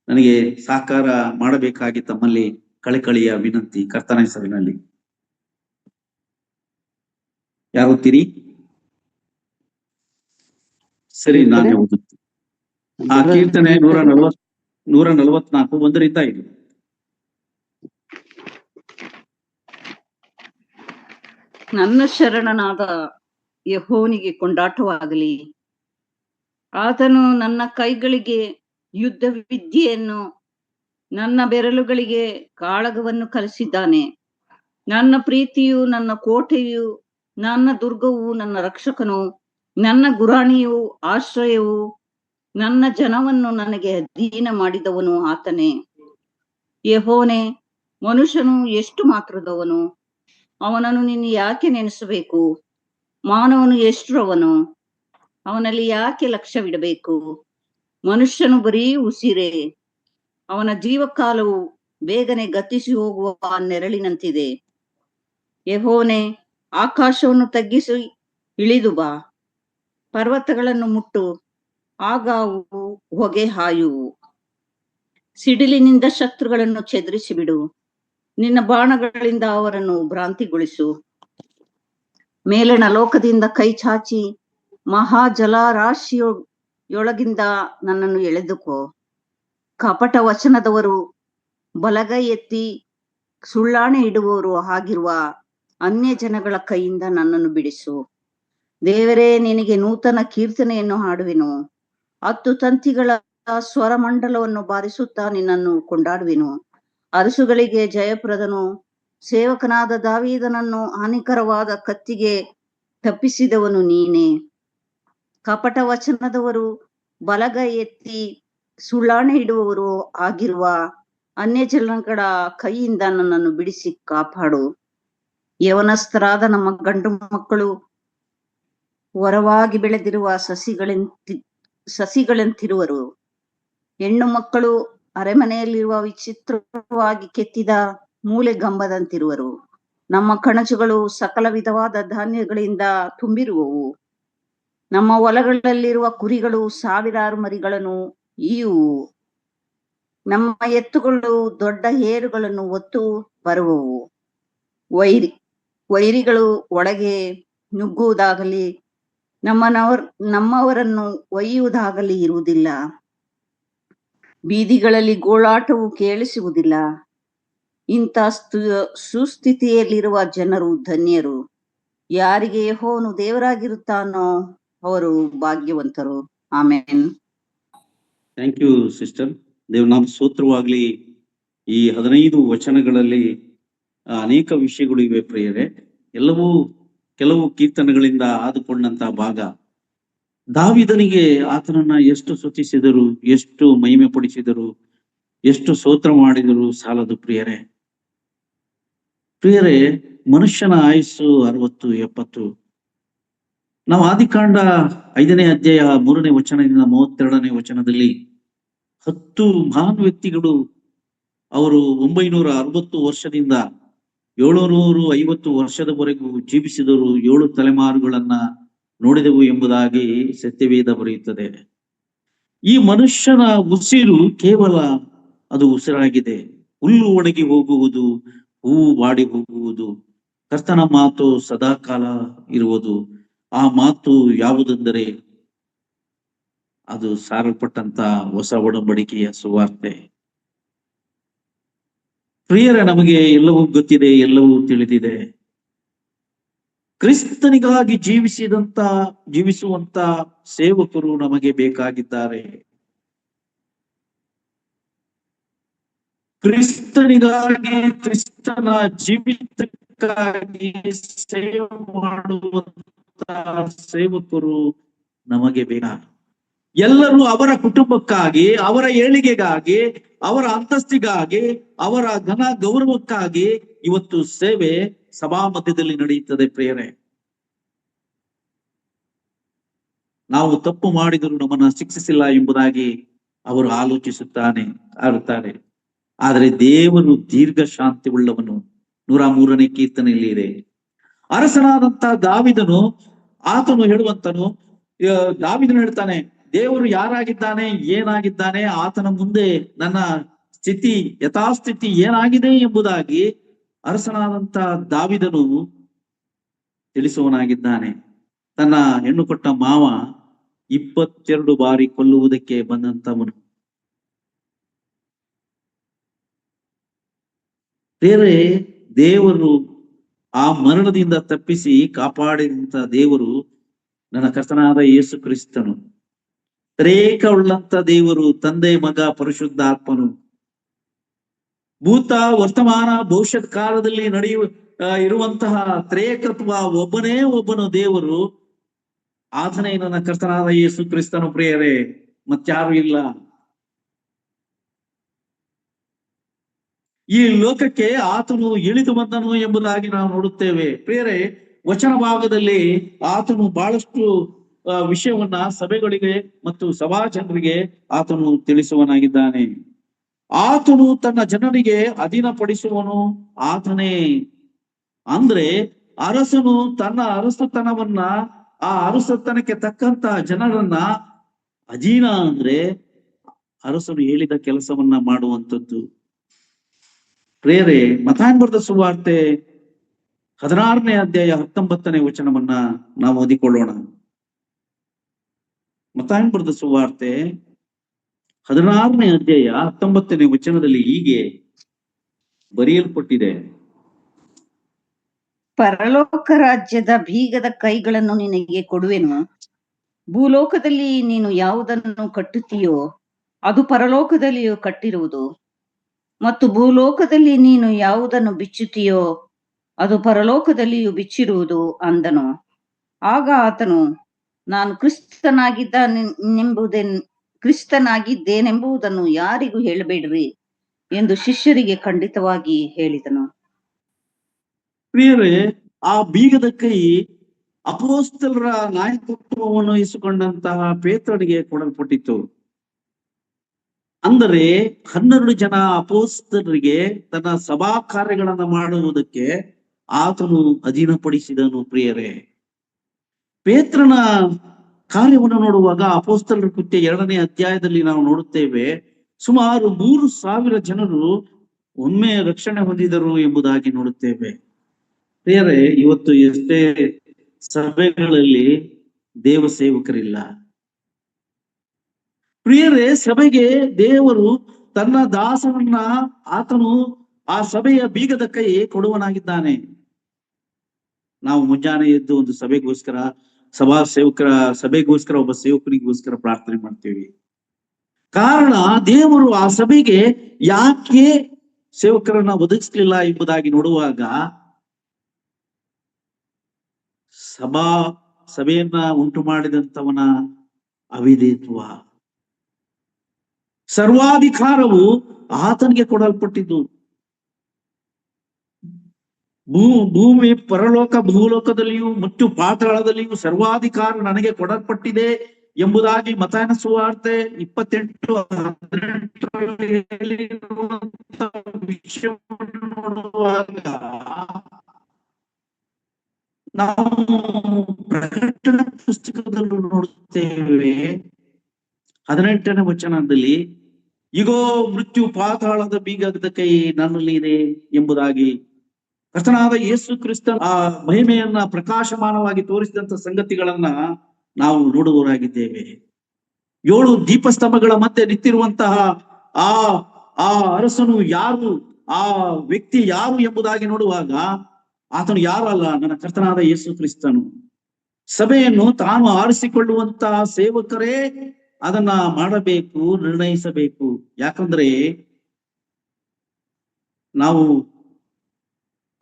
ನನಗೆ ಸಹಕಾರ ಮಾಡಬೇಕಾಗಿ ತಮ್ಮಲ್ಲಿ ಕಳಿಕಳಿಯ ವಿನಂತಿ, ಕರ್ತನ ಹೆಸರಿನಲ್ಲಿ. ಯಾರು ಓದ್ತೀರಿ? ಸರಿ, ನಾನೇ ಓದುತ್ತೀನಿ. ಆ ಕೀರ್ತನೆ 144 1ರಿಂದ 5. ನನ್ನ ಶರಣನಾದ ಯೆಹೋವನಿಗೆ ಕೊಂಡಾಟವಾಗಲಿ. ಆತನು ನನ್ನ ಕೈಗಳಿಗೆ ಯುದ್ಧ ವಿದ್ಯೆಯನ್ನು ನನ್ನ ಬೆರಳುಗಳಿಗೆ ಕಾಳಗವನ್ನು ಕಲಿಸಿದ್ದಾನೆ. ನನ್ನ ಪ್ರೀತಿಯು ನನ್ನ ಕೋಟೆಯು, ನನ್ನ ದುರ್ಗವು, ನನ್ನ ರಕ್ಷಕನು, ನನ್ನ ಗುರಾಣಿಯು, ಆಶ್ರಯವು, ನನ್ನ ಜನವನ್ನು ನನಗೆ ಅಧೀನ ಮಾಡಿದವನು ಆತನೇ. ಯೆಹೋವನೇ, ಮನುಷ್ಯನು ಎಷ್ಟು ಮಾತ್ರದವನು, ಅವನನ್ನು ನೀನು ಯಾಕೆ ನೆನೆಸಬೇಕು? ಮಾನವನು ಎಷ್ಟರವನು, ಅವನಲ್ಲಿ ಯಾಕೆ ಲಕ್ಷ್ಯವಿಡಬೇಕು? ಮನುಷ್ಯನು ಬರೀ ಉಸಿರೇ, ಅವನ ಜೀವಕಾಲವು ಬೇಗನೆ ಗತಿಸಿ ಹೋಗುವ ನೆರಳಿನಂತಿದೆ. ಯೆಹೋವನೇ, ಆಕಾಶವನ್ನು ತಗ್ಗಿಸಿ ಇಳಿದು ಬಾ, ಪರ್ವತಗಳನ್ನು ಮುಟ್ಟು, ಆಗ ಅವು ಹೊಗೆ ಹಾಯುವು. ಸಿಡಿಲಿನಿಂದ ಶತ್ರುಗಳನ್ನು ಚೆದರಿಸಿ ಬಿಡು, ನಿನ್ನ ಬಾಣಗಳಿಂದ ಅವರನ್ನು ಭ್ರಾಂತಿಗೊಳಿಸು. ಮೇಲಣ ಲೋಕದಿಂದ ಕೈ ಚಾಚಿ ಮಹಾ ಜಲರಾಶಿಯೊಳಗಿಂದ ನನ್ನನ್ನು ಎಳೆದುಕೋ. ಕಪಟ ವಚನದವರು, ಬಲಗೈ ಎತ್ತಿ ಸುಳ್ಳಾಣೆ ಇಡುವವರು ಆಗಿರುವ ಅನ್ಯ ಜನಗಳ ಕೈಯಿಂದ ನನ್ನನ್ನು ಬಿಡಿಸು. ದೇವರೇ, ನಿನಗೆ ನೂತನ ಕೀರ್ತನೆಯನ್ನು ಹಾಡುವೆನು, 10 ತಂತಿಗಳ ಸ್ವರಮಂಡಲವನ್ನು ಬಾರಿಸುತ್ತಾ ನಿನ್ನನ್ನು ಕೊಂಡಾಡುವೆನು. ಅರಸುಗಳಿಗೆ ಜಯಪ್ರದನು, ಸೇವಕನಾದ ದಾವೀದನನ್ನು ಹಾನಿಕರವಾದ ಕತ್ತಿಗೆ ತಪ್ಪಿಸಿದವನು ನೀನೇ. ಕಪಟ ವಚನದವರು, ಬಲಗೈ ಎತ್ತಿ ಸುಳ್ಳಾಣೆ ಇಡುವವರು ಆಗಿರುವ ಅನ್ಯ ಜನಗಳ ಕೈಯಿಂದ ನನ್ನನ್ನು ಬಿಡಿಸಿ ಕಾಪಾಡು. ಯವನಸ್ಥರಾದ ನಮ್ಮ ಗಂಡು ಮಕ್ಕಳು ಹೊರವಾಗಿ ಬೆಳೆದಿರುವ ಸಸಿಗಳಂತಿರುವರು. ಹೆಣ್ಣು ಮಕ್ಕಳು ಅರಮನೆಯಲ್ಲಿರುವ ವಿಚಿತ್ರವಾಗಿ ಕೆತ್ತಿದ ಮೂಲೆಗಂಬದಂತಿರುವರು. ನಮ್ಮ ಕಣಜಗಳು ಸಕಲ ವಿಧವಾದ ಧಾನ್ಯಗಳಿಂದ ತುಂಬಿರುವವು. ನಮ್ಮ ಹೊಲಗಳಲ್ಲಿರುವ ಕುರಿಗಳು ಸಾವಿರಾರು ಮರಿಗಳನ್ನು ಈಯುವು. ನಮ್ಮ ಎತ್ತುಗಳು ದೊಡ್ಡ ಏರುಗಳನ್ನು ಹೊತ್ತು ಬರುವವು. ವೈರಿಗಳು ಒಳಗೆ ನುಗ್ಗುವುದಾಗಲಿ ನಮ್ಮವರನ್ನು ಒಯ್ಯುವುದಾಗಲಿ ಇರುವುದಿಲ್ಲ. ಬೀದಿಗಳಲ್ಲಿ ಗೋಳಾಟವು ಕೇಳಿಸುವುದಿಲ್ಲ. ಇಂಥ ಸುಸ್ಥಿತಿಯಲ್ಲಿರುವ ಜನರು ಧನ್ಯರು. ಯಾರಿಗೆ ಯೆಹೋವನು ದೇವರಾಗಿರುತ್ತಾನೋ ಅವರು ಭಾಗ್ಯವಂತರು. ಆಮೇನ್. Thank you sister. ದೇವನಾಮ ಸ್ತೋತ್ರವಾಗ್ಲಿ. ಈ 15 ವಚನಗಳಲ್ಲಿ ಅನೇಕ ವಿಷಯಗಳು ಇವೆ ಪ್ರಿಯರೇ. ಕೆಲವು ಕೀರ್ತನೆಗಳಿಂದ ಆದುಕೊಂಡಂತ ಭಾಗ. ದಾವೀದನಿಗೆ ಆತನನ್ನ ಎಷ್ಟು ಸ್ತುತಿಸಿದರು, ಎಷ್ಟು ಮಹಿಮೆ ಪಡಿಸಿದರು, ಎಷ್ಟು ಸ್ತೋತ್ರ ಮಾಡಿದರು ಸಾಲದು ಪ್ರಿಯರೇ. ಮನುಷ್ಯನ ಆಯುಸ್ಸು 60, 70. ನಾವು ಆದಿಕಾಂಡ 5ನೇ ಅಧ್ಯಾಯ 3ನೇ ವಚನದಿಂದ 32ನೇ ವಚನದಲ್ಲಿ 10 ಮಹಾನ್ ವ್ಯಕ್ತಿಗಳು ಅವರು 960 ವರ್ಷದಿಂದ 750 ವರ್ಷದವರೆಗೂ ಜೀವಿಸಿದರು, 7 ತಲೆಮಾರುಗಳನ್ನ ನೋಡಿದೆವು ಎಂಬುದಾಗಿ ಸತ್ಯವೇದ ಬರೆಯುತ್ತದೆ. ಈ ಮನುಷ್ಯನ ಉಸಿರು ಕೇವಲ ಅದು ಉಸಿರಾಗಿದೆ. ಹುಲ್ಲು ಒಣಗಿ ಹೋಗುವುದು, ಹೂವು ಬಾಡಿ ಹೋಗುವುದು, ಕರ್ತನ ಮಾತು ಸದಾಕಾಲ ಇರುವುದು. ಆ ಮಾತು ಯಾವುದೆಂದರೆ ಅದು ಸಾರಲ್ಪಟ್ಟಂತ ಹೊಸ ಒಡಂಬಡಿಕೆಯ ಸುವಾರ್ತೆ. ಪ್ರಿಯರೇ, ನಮಗೆ ಎಲ್ಲವೂ ಗೊತ್ತಿದೆ, ಎಲ್ಲವೂ ತಿಳಿದಿದೆ. ಕ್ರಿಸ್ತನಿಗಾಗಿ ಜೀವಿಸುವಂತ ಸೇವಕರು ನಮಗೆ ಬೇಕಾಗಿದ್ದಾರೆ. ಕ್ರಿಸ್ತನಿಗಾಗಿ, ಕ್ರಿಸ್ತನ ಜೀವಿತಕ್ಕಾಗಿ ಸೇವೆ ಮಾಡುವಂತ ಸೇವಕರು ನಮಗೆ ಬೇಕಾ. ಎಲ್ಲರೂ ಅವರ ಕುಟುಂಬಕ್ಕಾಗಿ, ಅವರ ಏಳಿಗೆಗಾಗಿ, ಅವರ ಅಂತಸ್ತಿಗಾಗಿ, ಅವರ ಘನ ಗೌರವಕ್ಕಾಗಿ ಇವತ್ತು ಸೇವೆ ಸಭಾ ಮಧ್ಯದಲ್ಲಿ ನಡೆಯುತ್ತದೆ ಪ್ರಿಯರೇ. ನಾವು ತಪ್ಪು ಮಾಡಿದರೂ ನಮ್ಮನ್ನ ಶಿಕ್ಷಿಸಿಲ್ಲ ಎಂಬುದಾಗಿ ಅವರು ಆಲೋಚಿಸುತ್ತಾರೆ. ಆದರೆ ದೇವರು ದೀರ್ಘ ಶಾಂತಿ ಉಳ್ಳವನು. 103ನೇ ಕೀರ್ತನೆಯಲ್ಲಿ ಇದೆ. ಅರಸನಾದಂತ ದಾವೀದನು ಆತನು ದಾವೀದನು ಹೇಳ್ತಾನೆ, ದೇವರು ಯಾರಾಗಿದ್ದಾನೆ, ಏನಾಗಿದ್ದಾನೆ, ಆತನ ಮುಂದೆ ನನ್ನ ಸ್ಥಿತಿ, ಯಥಾಸ್ಥಿತಿ ಏನಾಗಿದೆ ಎಂಬುದಾಗಿ ಅರಸನಾದಂತ ದಾವೀದನು ತಿಳಿಸುವನಾಗಿದ್ದಾನೆ. ತನ್ನ ಹೆಣ್ಣು ಕೊಟ್ಟ ಮಾವ 22 ಬಾರಿ ಕೊಲ್ಲುವುದಕ್ಕೆ ಬಂದಂತವನು. ಬೇರೆ ದೇವರು ಆ ಮರಣದಿಂದ ತಪ್ಪಿಸಿ ಕಾಪಾಡಿದಂತ ದೇವರು ನನ್ನ ಕರ್ತನಾದ ಯೇಸು ಕ್ರಿಸ್ತನು. ರೇಖ ಉಳ್ಳಂತ ದೇವರು, ತಂದೆ, ಮಗ, ಪರಿಶುದ್ಧಾತ್ಮನು. ಭೂತ, ವರ್ತಮಾನ, ಭವಿಷ್ಯತ್ ಕಾಲದಲ್ಲಿ ಇರುವಂತಹ ತ್ರೇಕತ್ವ ಒಬ್ಬನು ದೇವರು. ಆತನೇ ನನ್ನ ಕರ್ತನಾದ ಯೇಸು ಕ್ರಿಸ್ತನು ಪ್ರಿಯರೇ, ಮತ್ಯಾರು ಇಲ್ಲ. ಈ ಲೋಕಕ್ಕೆ ಆತನು ಇಳಿದು ಬಂದನು ಎಂಬುದಾಗಿ ನಾವು ನೋಡುತ್ತೇವೆ. ಪ್ರಿಯರೇ, ವಚನ ಭಾಗದಲ್ಲಿ ಆತನು ಬಹಳಷ್ಟು ವಿಷಯವನ್ನ ಸಭೆಗಳಿಗೆ ಮತ್ತು ಸಭಾ ಜನರಿಗೆ ಆತನು ತಿಳಿಸುವನಾಗಿದ್ದಾನೆ. ಆತನು ತನ್ನ ಜನರಿಗೆ ಅಧೀನಪಡಿಸುವನು ಆತನೇ. ಅಂದ್ರೆ ಅರಸನು ತನ್ನ ಅರಸತನವನ್ನ, ಆ ಅರಸತನಕ್ಕೆ ತಕ್ಕಂತ ಜನರನ್ನ, ಅಧೀನ ಅಂದ್ರೆ ಅರಸನು ಹೇಳಿದ ಕೆಲಸವನ್ನ ಮಾಡುವಂಥದ್ದು. ಪ್ರಿಯರೇ, ಮತ್ತಾಯನ ಬರೆದ ಸುವಾರ್ತೆ 16ನೇ ಅಧ್ಯಾಯ 19ನೇ ವಚನವನ್ನ ನಾವು ಓದಿಕೊಳ್ಳೋಣ. ಮತ್ತಾಯನ ಬರೆದ ಸುವಾರ್ತೆ 16ನೇ ಅಧ್ಯಾಯ 19ನೇ ವಚನದಲ್ಲಿ ಹೀಗೆ ಬರೆಯಲ್ಪಟ್ಟಿದೆ: ಪರಲೋಕ ರಾಜ್ಯದ ಬೀಗದ ಕೈಗಳನ್ನು ನಿನಗೆ ಕೊಡುವೆನು. ಭೂಲೋಕದಲ್ಲಿ ನೀನು ಯಾವುದನ್ನು ಕಟ್ಟುತ್ತೀಯೋ ಅದು ಪರಲೋಕದಲ್ಲಿಯೂ ಕಟ್ಟಿರುವುದು, ಮತ್ತು ಭೂಲೋಕದಲ್ಲಿ ನೀನು ಯಾವುದನ್ನು ಬಿಚ್ಚುತ್ತೀಯೋ ಅದು ಪರಲೋಕದಲ್ಲಿಯೂ ಬಿಚ್ಚಿರುವುದು ಅಂದನು. ಆಗ ಆತನು, ನಾನು ಕ್ರಿಸ್ತನಾಗಿದ್ದೇನೆಂಬುದನ್ನು ಯಾರಿಗೂ ಹೇಳಬೇಡ್ರಿ ಎಂದು ಶಿಷ್ಯರಿಗೆ ಖಂಡಿತವಾಗಿ ಹೇಳಿದನು. ಪ್ರಿಯರೇ, ಆ ಬೀಗದ ಕೈ ಅಪೊಸ್ತಲರ ನಾಯಕತ್ವವನ್ನು ವಹಿಸಿಕೊಂಡಂತಹ ಪೇತ್ರನಿಗೆ ಕೊಡಲ್ಪಟ್ಟಿತು. ಅಂದರೆ 12 ಜನ ಅಪೊಸ್ತಲರಿಗೆ ತನ್ನ ಸಭಾ ಕಾರ್ಯಗಳನ್ನ ಮಾಡುವುದಕ್ಕೆ ಆತನು ಅಧೀನಪಡಿಸಿದನು. ಪ್ರಿಯರೇ, ಪೇತ್ರನ ಕಾರ್ಯವನ್ನು ನೋಡುವಾಗ ಅಪೊಸ್ತಲರ ಕೃತ್ಯ 2ನೇ ಅಧ್ಯಾಯದಲ್ಲಿ ನಾವು ನೋಡುತ್ತೇವೆ, ಸುಮಾರು 3,000 ಜನರು ಒಮ್ಮೆ ರಕ್ಷಣೆ ಹೊಂದಿದರು ಎಂಬುದಾಗಿ ನೋಡುತ್ತೇವೆ. ಪ್ರಿಯರೇ, ಇವತ್ತು ಎಷ್ಟೇ ಸಭೆಗಳಲ್ಲಿ ದೇವ ಸೇವಕರಿಲ್ಲ. ಪ್ರಿಯರೇ, ಸಭೆಗೆ ದೇವರು ತನ್ನ ದಾಸನನ್ನ ಆತನು ಆ ಸಭೆಯ ಬೀಗದ ಕೈ ಕೊಡುವನಾಗಿದ್ದಾನೆ. ನಾವು ಮುಂಜಾನೆ ಎದ್ದು ಒಂದು ಸಭೆಗೋಸ್ಕರ ಒಬ್ಬ ಸೇವಕನಿಗೋಸ್ಕರ ಪ್ರಾರ್ಥನೆ ಮಾಡ್ತೀವಿ. ಕಾರಣ, ದೇವರು ಆ ಸಭೆಗೆ ಯಾಕೆ ಸೇವಕರನ್ನ ಒದಗಿಸ್ಲಿಲ್ಲ ಎಂಬುದಾಗಿ ನೋಡುವಾಗ, ಸಭೆಯನ್ನ ಉಂಟು ಮಾಡಿದಂತವನ ಅವಿಧೇಯತ್ವ, ಸರ್ವಾಧಿಕಾರವು ಆತನಿಗೆ ಕೊಡಲ್ಪಟ್ಟಿದ್ದು. ಭೂಮಿ, ಪರಲೋಕ, ಭೂಲೋಕದಲ್ಲಿಯೂ ಮತ್ತು ಪಾತಾಳದಲ್ಲಿಯೂ ಸರ್ವಾಧಿಕಾರ ನನಗೆ ಕೊಡಲ್ಪಟ್ಟಿದೆ ಎಂಬುದಾಗಿ ಮತ್ತಾಯನ ಸುವಾರ್ತೆ 28:18 ವಿಷಯವನ್ನು ನೋಡುವಾಗ ನಾವು ಪ್ರಕಟಣೆ ಪುಸ್ತಕದಲ್ಲೂ ನೋಡುತ್ತೇವೆ 18ನೇ ವಚನದಲ್ಲಿ, ಇಗೋ ಮೃತ್ಯು ಪಾತಾಳದ ಬೀಗದ ಕೈ ನನ್ನಲ್ಲಿ ಇದೆ ಎಂಬುದಾಗಿ ಕರ್ತನಾದ ಯೇಸು ಕ್ರಿಸ್ತ ಆ ಮಹಿಮೆಯನ್ನ ಪ್ರಕಾಶಮಾನವಾಗಿ ತೋರಿಸಿದಂತ ಸಂಗತಿಗಳನ್ನ ನಾವು ನೋಡುವವರಾಗಿದ್ದೇವೆ. 7 ದೀಪಸ್ತಂಭಗಳ ಮಧ್ಯೆ ನಿಂತಿರುವಂತಹ ಆ ಅರಸನು ಯಾರು, ಆ ವ್ಯಕ್ತಿ ಯಾರು ಎಂಬುದಾಗಿ ನೋಡುವಾಗ ಆತನು ಯಾರು ಅಲ್ಲ, ನನ್ನ ಕರ್ತನಾದ ಯೇಸು ಕ್ರಿಸ್ತನು. ಸಭೆಯನ್ನು ತಾನು ಆರಿಸಿಕೊಳ್ಳುವಂತಹ ಸೇವಕರೇ ಅದನ್ನ ಮಾಡಬೇಕು, ನಿರ್ಣಯಿಸಬೇಕು. ಯಾಕಂದ್ರೆ ನಾವು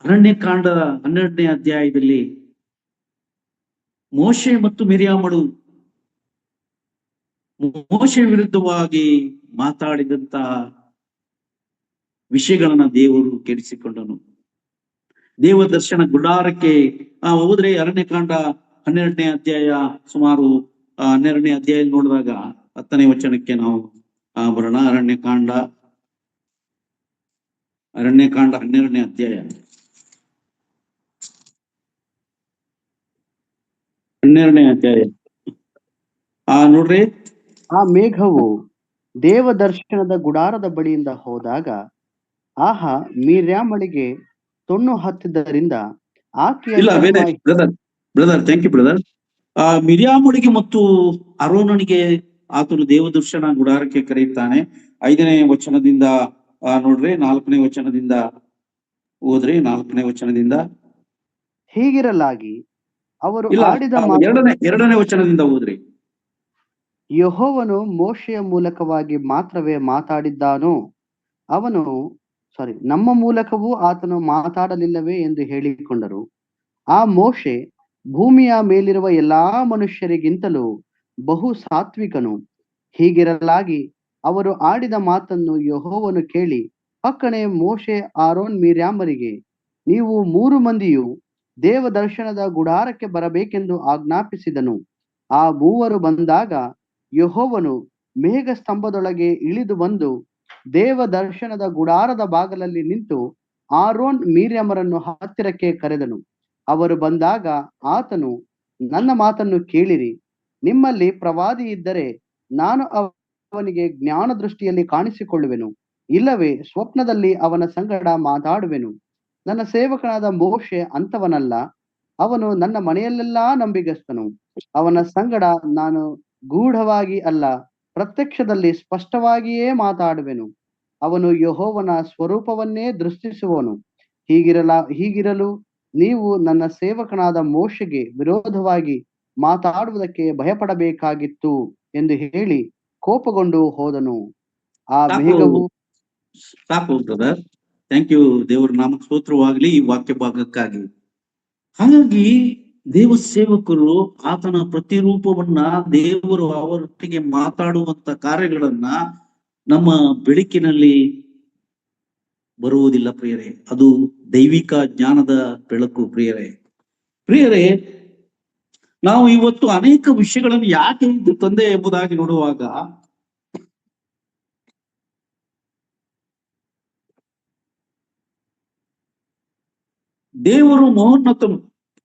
ಅರಣ್ಯಕಾಂಡ 12ನೇ ಅಧ್ಯಾಯದಲ್ಲಿ ಮೋಶೆ ಮತ್ತು ಮಿರಿಯಾಮಳು ಮೋಶೆ ವಿರುದ್ಧವಾಗಿ ಮಾತಾಡಿದಂತಹ ವಿಷಯಗಳನ್ನ ದೇವರು ಕೆಡಿಸಿಕೊಂಡನು. ದೇವ ದರ್ಶನ ಗುಡಾರಕ್ಕೆ ಹೋದ್ರೆ ಅರಣ್ಯಕಾಂಡ 12ನೇ ಅಧ್ಯಾಯ ಸುಮಾರು 12ನೇ ಅಧ್ಯಾಯ ನೋಡಿದಾಗ 10ನೇ ವಚನಕ್ಕೆ ನಾವು ಬರೋಣ. ಅರಣ್ಯಕಾಂಡ 12ನೇ ಅಧ್ಯಾಯ 12ನೇ ಅಧ್ಯಾಯ ನೋಡ್ರಿ. ಆ ಮೇಘವು ದೇವ ದರ್ಶನದ ಗುಡಾರದ ಬಳಿಯಿಂದ ಹೋದಾಗ ಆಹಾ ಮಿರ್ಯಾಮಳಿಗೆ ತೊನ್ನು ಹತ್ತಿದ್ದರಿಂದ ಆಕೆಯ ಬ್ರದರ್ ಥ್ಯಾಂಕ್ ಯು ಬ್ರದರ್. ಮಿರ್ಯಾಮಳಿಗೆ ಮತ್ತು ಅರೋನನಿಗೆ ಆತನು ದೇವದರ್ಶನ ಗುಡಾರಕ್ಕೆ ಕರೆಯುತ್ತಾನೆ. 5ನೇ ವಚನದಿಂದ ನೋಡ್ರಿ, 4ನೇ ವಚನದಿಂದ ಓದ್ರಿ. 4ನೇ ವಚನದಿಂದ ಹೀಗಿರಲಾಗಿ ಅವರು ಆಡಿದ 2ನೇ ವಚನದಿಂದ ಓದ್ರಿ. ಯೆಹೋವನು ಮೋಶೆಯ ಮೂಲಕವಾಗಿ ಮಾತ್ರವೇ ಮಾತಾಡಿದ್ದಾನೋ, ಅವನು ನಮ್ಮ ಮೂಲಕವೂ ಆತನು ಮಾತಾಡಲಿಲ್ಲವೇ ಎಂದು ಹೇಳಿಕೊಂಡರು. ಆ ಮೋಶೆ ಭೂಮಿಯ ಮೇಲಿರುವ ಎಲ್ಲಾ ಮನುಷ್ಯರಿಗಿಂತಲೂ ಬಹು ಸಾತ್ವಿಕನು. ಹೀಗಿರಲಾಗಿ ಅವರು ಆಡಿದ ಮಾತನ್ನು ಯೆಹೋವನು ಕೇಳಿ ಪಕ್ಕನೆ ಮೋಶೆ, ಆರೋನ್, ಮಿರ್ಯಾಮರಿಗೆ, ನೀವು 3 ಮಂದಿಯು ದೇವ ದರ್ಶನದ ಗುಡಾರಕ್ಕೆ ಬರಬೇಕೆಂದು ಆಜ್ಞಾಪಿಸಿದನು. ಆ 3 ಬಂದಾಗ ಯೆಹೋವನು ಮೇಘ ಸ್ತಂಭದೊಳಗೆ ಇಳಿದು ಬಂದು ದೇವ ದರ್ಶನದ ಗುಡಾರದ ಬಾಗಲಲ್ಲಿ ನಿಂತು ಆರೋನ್, ಮಿರ್ಯಾಮರನ್ನು ಹತ್ತಿರಕ್ಕೆ ಕರೆದನು. ಅವರು ಬಂದಾಗ ಆತನು, ನನ್ನ ಮಾತನ್ನು ಕೇಳಿರಿ. ನಿಮ್ಮಲ್ಲಿ ಪ್ರವಾದಿ ಇದ್ದರೆ ನಾನು ಅವನಿಗೆ ಜ್ಞಾನ ದೃಷ್ಟಿಯಲ್ಲಿ ಕಾಣಿಸಿಕೊಳ್ಳುವೆನು, ಇಲ್ಲವೇ ಸ್ವಪ್ನದಲ್ಲಿ ಅವನ ಸಂಗಡ ಮಾತಾಡುವೆನು. ನನ್ನ ಸೇವಕನಾದ ಮೋಶೆ ಅಂತವನಲ್ಲ, ಅವನು ನನ್ನ ಮನೆಯಲ್ಲೆಲ್ಲಾ ನಂಬಿಗಸ್ತನು. ಅವನ ಸಂಗಡ ನಾನು ಗೂಢವಾಗಿ ಅಲ್ಲ, ಪ್ರತ್ಯಕ್ಷದಲ್ಲಿ ಸ್ಪಷ್ಟವಾಗಿಯೇ ಮಾತಾಡುವೆನು. ಅವನು ಯೆಹೋವನ ಸ್ವರೂಪವನ್ನೇ ದೃಷ್ಟಿಸುವನು. ಹೀಗಿರಲು ನೀವು ನನ್ನ ಸೇವಕನಾದ ಮೋಶೆಗೆ ವಿರೋಧವಾಗಿ ಮಾತಾಡುವುದಕ್ಕೆ ಭಯಪಡಬೇಕಾಗಿತ್ತು ಎಂದು ಹೇಳಿ ಕೋಪಗೊಂಡು ಹೋದನು. ಆ ಮೇಘವು ಸಾಕು ಬ್ರದರ್, ಥ್ಯಾಂಕ್ ಯು. ದೇವರ ನಾಮಕ್ಕೆ ಸ್ತೋತ್ರವಾಗಲಿ ಈ ವಾಕ್ಯ ಭಾಗಕ್ಕಾಗಿ. ಹಾಗಾಗಿ ದೇವ ಸೇವಕರು ಆತನ ಪ್ರತಿರೂಪವನ್ನ, ದೇವರು ಅವರೊಟ್ಟಿಗೆ ಮಾತಾಡುವಂತ ಕಾರ್ಯಗಳನ್ನ ನಮ್ಮ ಬೆಳಕಿನಲ್ಲಿ ಬರುವುದಿಲ್ಲ ಪ್ರಿಯರೇ. ಅದು ದೈವಿಕ ಜ್ಞಾನದ ಬೆಳಕು ಪ್ರಿಯರೇ. ನಾವು ಇವತ್ತು ಅನೇಕ ವಿಷಯಗಳನ್ನು ಯಾಕೆ ಇದು ತಂದೆ ಎಂಬುದಾಗಿ ನೋಡುವಾಗ, ದೇವರು ಮಹೋನ್ನತನು.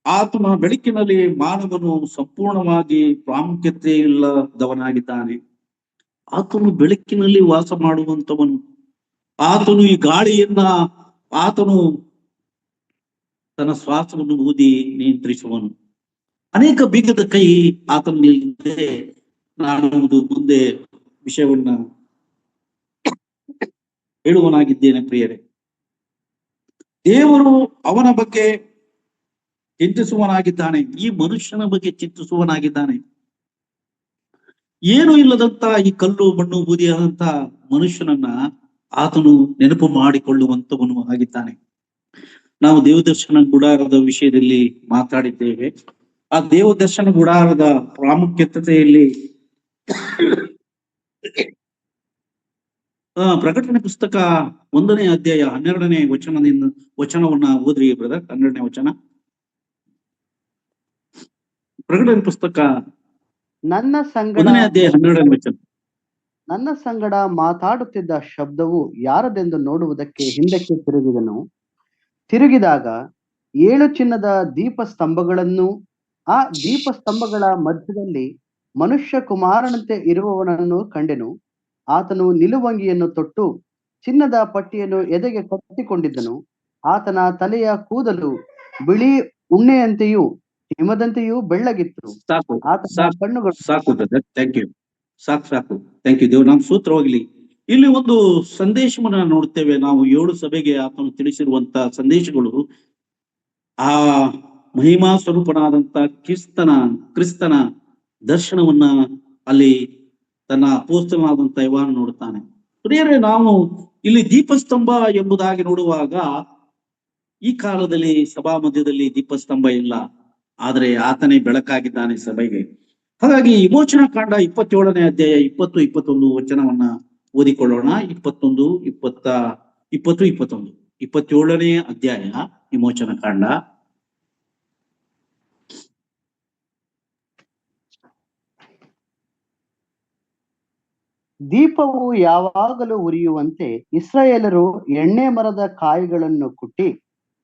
ಆತನ ಬೆಳಕಿನಲ್ಲಿ ಮಾನವನು ಸಂಪೂರ್ಣವಾಗಿ ಪ್ರಾಮುಖ್ಯತೆ ಇಲ್ಲದವನಾಗಿದ್ದಾನೆ. ಆತನು ಬೆಳಕಿನಲ್ಲಿ ವಾಸ ಮಾಡುವಂತವನು. ಆತನು ಈ ಗಾಳಿಯನ್ನ ಆತನು ತನ್ನ ಶ್ವಾಸವನ್ನು ಊದಿ ನಿಯಂತ್ರಿಸುವನು. ಅನೇಕ ಬೀಗದ ಕೈ ಆತನಿಗೆ ನಾನು ಮುಂದೆ ವಿಷಯವನ್ನ ಹೇಳುವನಾಗಿದ್ದೇನೆ ಪ್ರಿಯರೇ. ದೇವರು ಅವನ ಬಗ್ಗೆ ಚಿಂತಿಸುವನಾಗಿದ್ದಾನೆ, ಈ ಮನುಷ್ಯನ ಬಗ್ಗೆ ಚಿಂತಿಸುವನಾಗಿದ್ದಾನೆ. ಏನು ಇಲ್ಲದಂತ ಈ ಕಲ್ಲು ಮಣ್ಣು ಬೂದಿಯಾದಂತ ಮನುಷ್ಯನನ್ನ ಆತನು ನೆನಪು ಮಾಡಿಕೊಳ್ಳುವಂತವನು ಆಗಿದ್ದಾನೆ. ನಾವು ದೇವದರ್ಶನ ಗುಡಾರದ ವಿಷಯದಲ್ಲಿ ಮಾತಾಡಿದ್ದೇವೆ. ಆ ದೇವದರ್ಶನ ಗುಡಾರದ ಪ್ರಾಮುಖ್ಯತೆಯಲ್ಲಿ ಪ್ರಕಟಣೆ ಪುಸ್ತಕ 1ನೇ ಅಧ್ಯಾಯ 12ನೇ ವಚನವನ್ನ ಓದ್ರಿ ಬ್ರದರ್. 12ನೇ ವಚನ, ಪ್ರಕಟಣೆ ಪುಸ್ತಕ ನನ್ನ ಸಂಗಡ 1ನೇ ಅಧ್ಯಾಯ 12ನೇ ವಚನ. ನನ್ನ ಸಂಗಡ ಮಾತಾಡುತ್ತಿದ್ದ ಶಬ್ದವು ಯಾರದೆಂದು ನೋಡುವುದಕ್ಕೆ ಹಿಂದಕ್ಕೆ ತಿರುಗಿದಾಗ 7 ಚಿನ್ನದ ದೀಪ ಸ್ತಂಭಗಳನ್ನು, ಆ ದೀಪ ಸ್ತಂಭಗಳ ಮಧ್ಯದಲ್ಲಿ ಮನುಷ್ಯ ಕುಮಾರನಂತೆ ಇರುವವನನ್ನು ಕಂಡೆನು. ಆತನು ನಿಲುವಂಗಿಯನ್ನು ತೊಟ್ಟು ಚಿನ್ನದ ಪಟ್ಟಿಯನ್ನು ಎದೆಗೆ ಕಟ್ಟಿಕೊಂಡಿದ್ದನು. ಆತನ ತಲೆಯ ಕೂದಲು ಬಿಳಿ ಉಣ್ಣೆಯಂತೆಯೂ ಹಿಮದಂತೆಯೂ ಬೆಳ್ಳಗಿತ್ತು. ಆತನ ಕಣ್ಣುಗಳು ಸಾಕು ಬ್ರದರ್, ಥ್ಯಾಂಕ್ ಯು. ಸಾಕು ಥ್ಯಾಂಕ್ ಯು. ದೇವ್ರ ನಾಮ ಸ್ತೋತ್ರ ಹೋಗ್ಲಿ. ಇಲ್ಲಿ ಒಂದು ಸಂದೇಶವನ್ನ ನೋಡ್ತೇವೆ ನಾವು. 7 ಸಭೆಗೆ ಆತನು ತಿಳಿಸಿರುವಂತ ಸಂದೇಶಗಳು ಆ ಮಹಿಮಾ ಸ್ವರೂಪನಾದಂತ ಕ್ರಿಸ್ತನ ದರ್ಶನವನ್ನ ಅಲ್ಲಿ ತನ್ನ ಅಪೊಸ್ತಲನಾದಂತ ಯೋಹಾನ ನೋಡುತ್ತಾನೆ. ಪ್ರಿಯರೇ, ನಾವು ಇಲ್ಲಿ ದೀಪಸ್ತಂಭ ಎಂಬುದಾಗಿ ನೋಡುವಾಗ ಈ ಕಾಲದಲ್ಲಿ ಸಭಾ ಮಧ್ಯದಲ್ಲಿ ದೀಪಸ್ತಂಭ ಇಲ್ಲ, ಆದರೆ ಆತನೇ ಬೆಳಕಾಗಿದ್ದಾನೆ ಸಭೆಗೆ. ಹಾಗಾಗಿ ವಿಮೋಚನಾ ಕಾಂಡ 27ನೇ ಅಧ್ಯಾಯ 20, 21 ವಚನವನ್ನ ಓದಿಕೊಳ್ಳೋಣ. 21, 21 27ನೇ ಅಧ್ಯಾಯ ವಿಮೋಚನಾ ಕಾಂಡ. ದೀಪವು ಯಾವಾಗಲೂ ಉರಿಯುವಂತೆ ಇಸ್ರಾಯೇಲರು ಎಣ್ಣೆ ಮರದ ಕಾಯಿಗಳನ್ನು ಕುಟ್ಟಿ